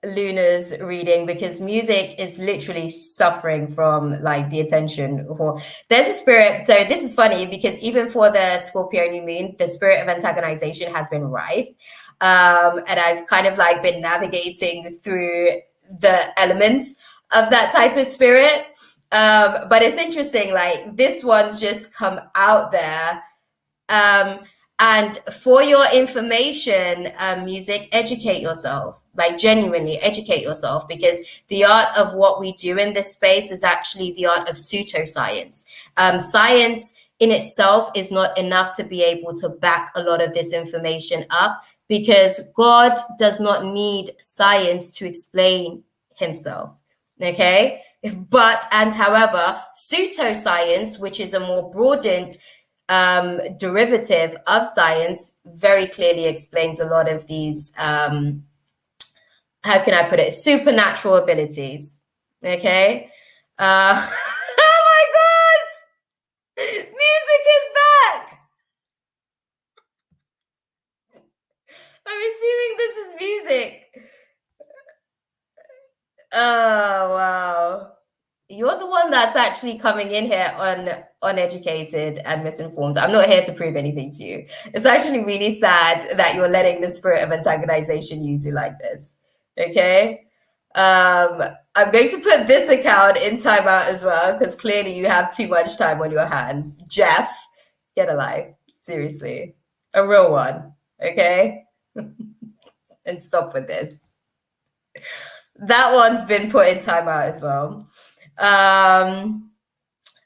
Luna's reading because music is literally suffering from like the attention. There's a spirit. So this is funny because even for the Scorpio new moon, the spirit of antagonization has been rife. And I've kind of like been navigating through the elements of that type of spirit. But it's interesting, like this one's just come out there. And for your information, music, educate yourself, like genuinely educate yourself, because the art of what we do in this space is actually the art of pseudoscience. Science in itself is not enough to be able to back a lot of this information up because God does not need science to explain himself. Okay. But, and however, pseudoscience, which is a more broadened derivative of science, very clearly explains a lot of these, how can I put it, supernatural abilities. Okay. Oh my God! Music is back! I'm assuming this is music. Oh, wow. You're the one that's actually coming in here uneducated and misinformed. I'm not here to prove anything to you. It's actually really sad that you're letting the spirit of antagonization use you like this. Okay. I'm going to put this account in timeout as well because clearly you have too much time on your hands. Jeff, get a life. Seriously. A real one. Okay. And stop with this. That one's been put in timeout as well.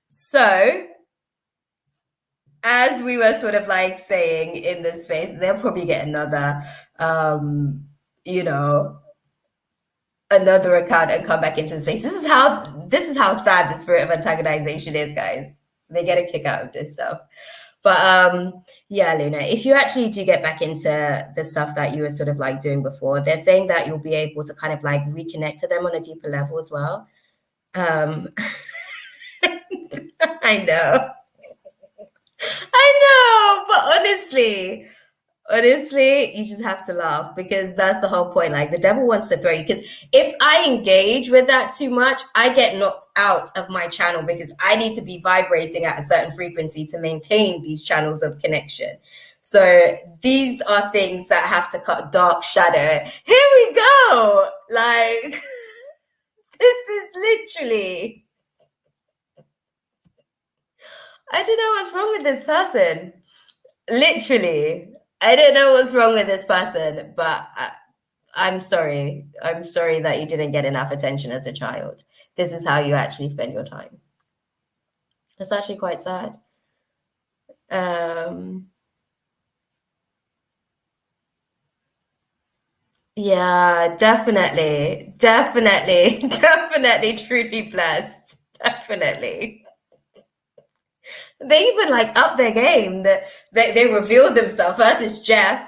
So as we were sort of like saying in this space, they'll probably get another, you know, another account and come back into the space. This is how sad the spirit of antagonization is, guys. They get a kick out of this stuff. But yeah, Luna, if you actually do get back into the stuff that you were sort of like doing before, they're saying that you'll be able to kind of like reconnect to them on a deeper level as well. I know. I know, but honestly, you just have to laugh because that's the whole point. Like the devil wants to throw you. Because if I engage with that too much, I get knocked out of my channel because I need to be vibrating at a certain frequency to maintain these channels of connection. So these are things that have to cut dark shadow. Here we go. Like this is literally. I don't know what's wrong with this person. Literally, I don't know what's wrong with this person, but I'm sorry. I'm sorry that you didn't get enough attention as a child. This is how you actually spend your time. It's actually quite sad. Um, yeah, definitely, definitely, definitely, truly blessed. Definitely. They even like up their game. They revealed themselves. First it's Jeff,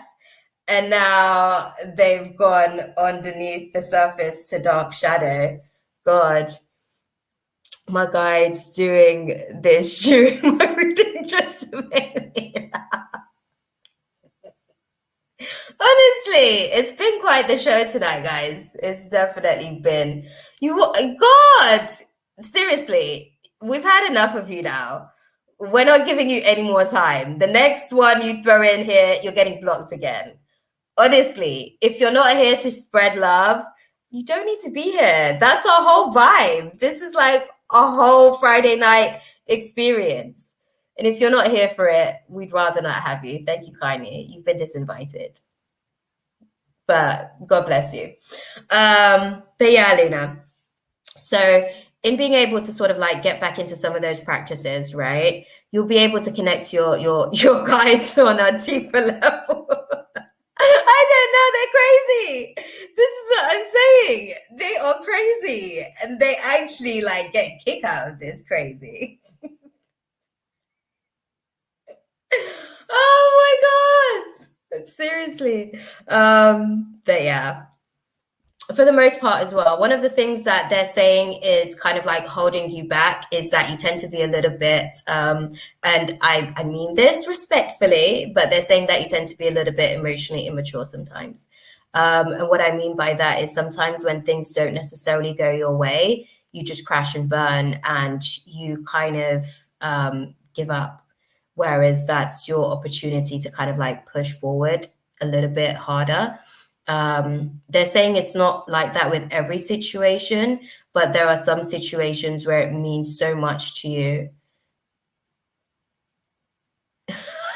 and now they've gone underneath the surface to Dark Shadow. God, my guide's doing this during my reading just to make me Honestly, it's been quite the show tonight, guys. It's definitely been. You, God, seriously, we've had enough of you now. We're not giving you any more time. The next one you throw in here, you're getting blocked again. Honestly, if you're not here to spread love, you don't need to be here. That's our whole vibe. This is like a whole Friday night experience. And if you're not here for it, we'd rather not have you. Thank you kindly. You've been disinvited. But God bless you. But yeah, Luna. So in being able to sort of like get back into some of those practices, right? You'll be able to connect your guides on a deeper level. I don't know, they're crazy. This is what I'm saying. They are crazy. And they actually like get kick out of this crazy. Oh my god. Seriously. But yeah, for the most part as well, one of the things that they're saying is kind of like holding you back is that you tend to be a little bit and I mean this respectfully, but they're saying that you tend to be a little bit emotionally immature sometimes. And what I mean by that is sometimes when things don't necessarily go your way, you just crash and burn and you kind of give up, whereas that's your opportunity to kind of like push forward a little bit harder. They're saying it's not like that with every situation, but there are some situations where it means so much to you.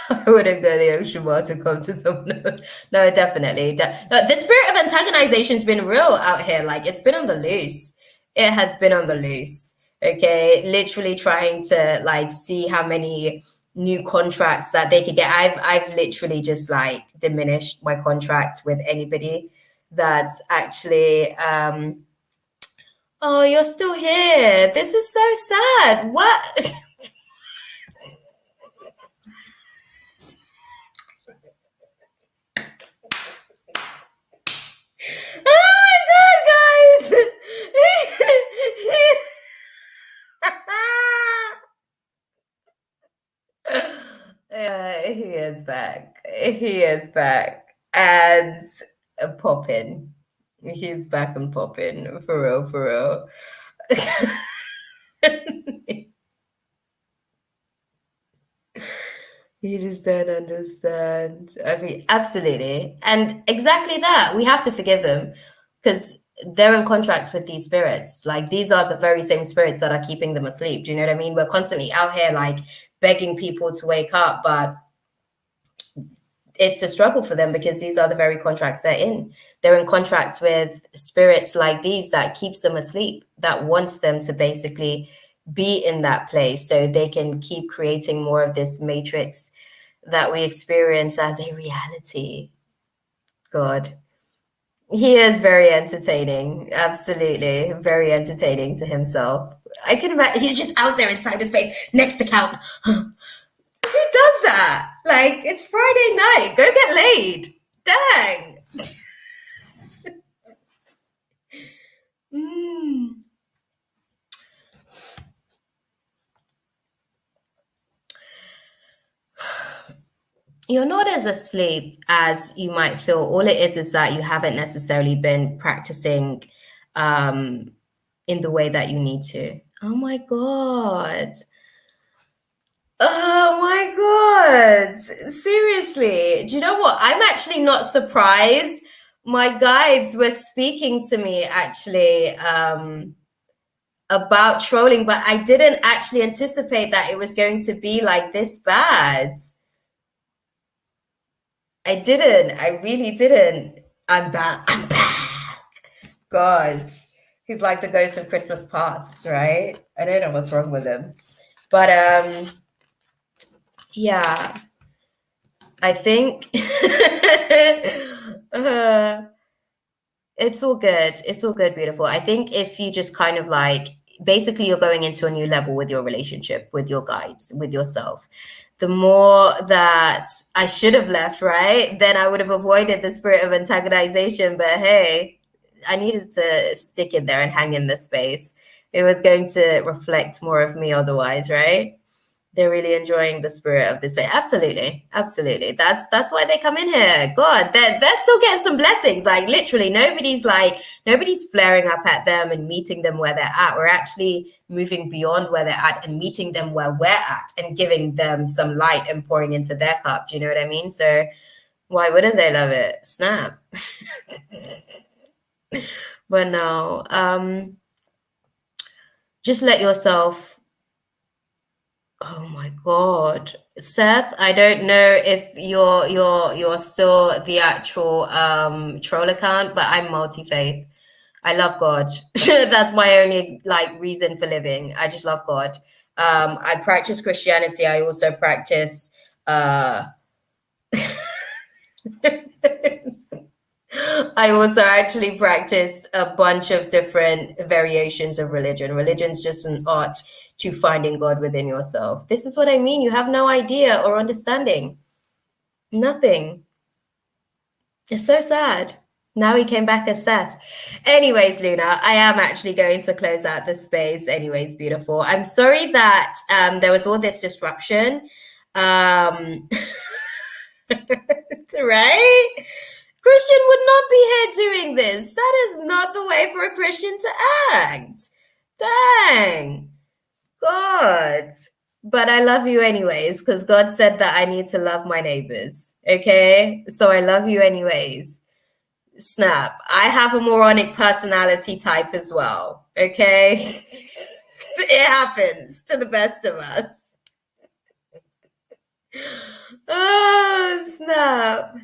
I wouldn't go the ocean bar to come to someone. No, definitely. No, the spirit of antagonization's been real out here. Like it's been on the loose. It has been on the loose. Okay, literally trying to like see how many new contracts that they could get. I've literally just like diminished my contract with anybody that's actually oh, you're still here. This is so sad. What? Oh my god, guys! Yeah, he is back. He is back. And popping. He's back and popping. For real, for real. You just don't understand. I mean, absolutely. And exactly that. We have to forgive them because they're in contract with these spirits. Like, these are the very same spirits that are keeping them asleep. Do you know what I mean? We're constantly out here, like, begging people to wake up, but it's a struggle for them because these are the very contracts they're in. They're in contracts with spirits like these that keeps them asleep, that wants them to basically be in that place so they can keep creating more of this matrix that we experience as a reality. God. He is very entertaining. Absolutely. Very entertaining to himself. I can imagine he's just out there in cyberspace. Next account. Who does that? Like, it's Friday night. Go get laid. Dang. Mm. You're not as asleep as you might feel. All it is that you haven't necessarily been practicing um, in the way that you need to. Oh my God. Oh my God. Seriously. Do you know what? I'm actually not surprised. My guides were speaking to me actually about trolling, but I didn't actually anticipate that it was going to be like this bad. I didn't. I really didn't. I'm back. I'm back. God. He's like the ghost of Christmas past, right? I don't know what's wrong with him. But yeah, I think uh, it's all good. It's all good, beautiful. I think if you just kind of like basically you're going into a new level with your relationship, with your guides, with yourself. The more that I should have left, right? Then I would have avoided the spirit of antagonization. But hey, I needed to stick in there and hang in the space. It was going to reflect more of me otherwise, right? They're really enjoying the spirit of this way. Absolutely, absolutely. That's why they come in here. God, they're still getting some blessings. Like literally, nobody's flaring up at them and meeting them where they're at. We're actually moving beyond where they're at and meeting them where we're at and giving them some light and pouring into their cup. Do you know what I mean? So why wouldn't they love it? Snap. But no, just let yourself. Oh my God. Seth, I don't know if you're still the actual troll account, but I'm multi-faith. I love God. That's my only like reason for living. I just love God. I practice Christianity. I also practice I also actually practice a bunch of different variations of religion. Religion's just an art to finding God within yourself. This is what I mean. You have no idea or understanding. Nothing. It's so sad. Now he came back as Seth. Anyways, Luna, I am actually going to close out the space. Anyways, beautiful. I'm sorry that there was all this disruption. Um, right? Christian would not be here doing this. That is not the way for a Christian to act. Dang. God. But I love you anyways, because God said that I need to love my neighbors. Okay? So I love you anyways. Snap. I have a moronic personality type as well. Okay? It happens to the best of us. Oh, snap.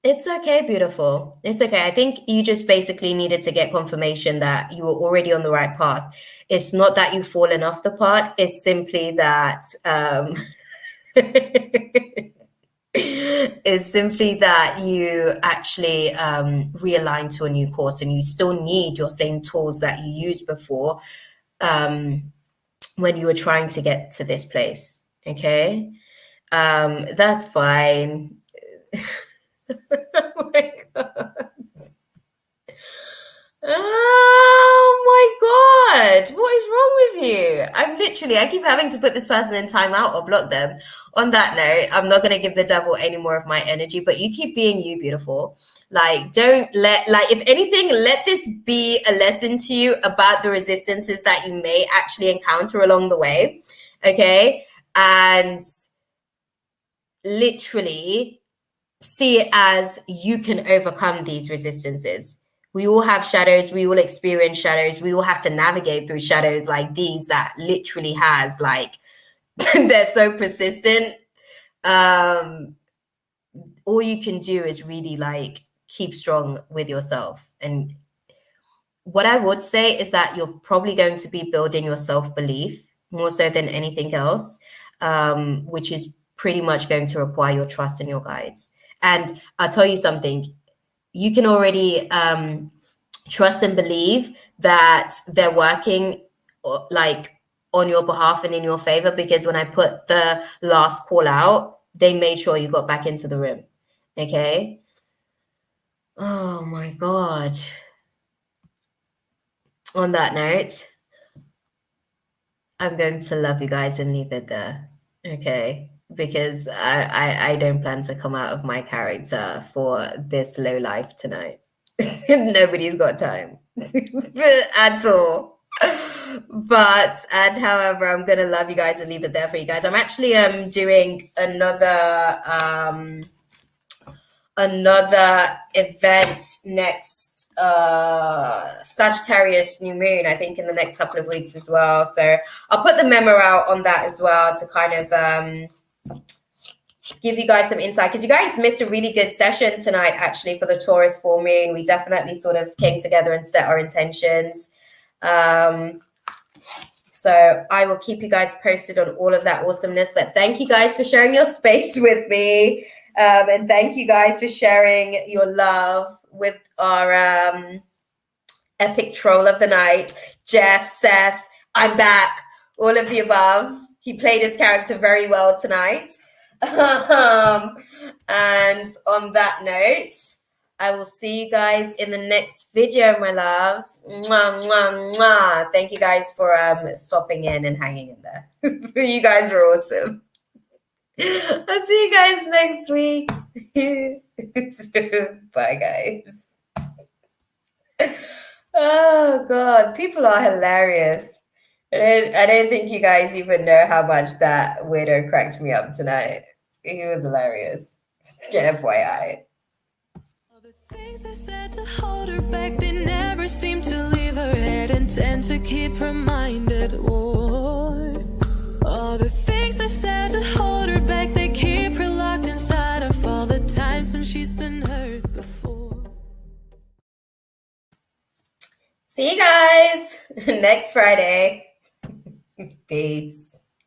It's okay, beautiful. It's okay. I think you just basically needed to get confirmation that you were already on the right path. It's not that you've fallen off the path, it's simply that it's simply that you actually realign to a new course and you still need your same tools that you used before when you were trying to get to this place. Okay? That's fine. Oh my God. Oh my God. What is wrong with you? I keep having to put this person in timeout or block them. On that note, I'm not going to give the devil any more of my energy, but you keep being you, beautiful. Like, if anything, let this be a lesson to you about the resistances that you may actually encounter along the way. Okay. And literally, see it as you can overcome these resistances. We all have shadows, we all experience shadows, we all have to navigate through shadows like these that literally has like they're so persistent. Um all you can do is really like keep strong with yourself. And what I would say is that you're probably going to be building your self-belief more so than anything else, which is pretty much going to require your trust in your guides. And I'll tell you something, you can already trust and believe that they're working like on your behalf and in your favor, because when I put the last call out, they made sure you got back into the room. Okay. Oh my God. On that note, I'm going to love you guys and leave it there. Okay. because I don't plan to come out of my character for this low life tonight. Nobody's got time at all. But and however, I'm gonna love you guys and leave it there for you guys. I'm actually doing another event next Sagittarius new moon, I think in the next couple of weeks as well. So I'll put the memo out on that as well to kind of give you guys some insight, because you guys missed a really good session tonight actually for the Taurus full moon. We definitely sort of came together and set our intentions. So I will keep you guys posted on all of that awesomeness. But thank you guys for sharing your space with me. And thank you guys for sharing your love with our epic troll of the night, Jeff, Seth, I'm back, all of the above. He played his character very well tonight. And on that note, I will see you guys in the next video, my loves. Mwah, mwah, mwah. Thank you guys for stopping in and hanging in there. You guys are awesome. I'll see you guys next week. Bye, guys. Oh, God. People are hilarious. I don't think you guys even know how much that weirdo cracked me up tonight. He was hilarious. FYI. All the things they said to hold her back, they never seem to leave her head and tend to keep her mind at war. All the things they said to hold her back, they keep her locked inside of all the times when she's been hurt before. See you guys next Friday. Peace.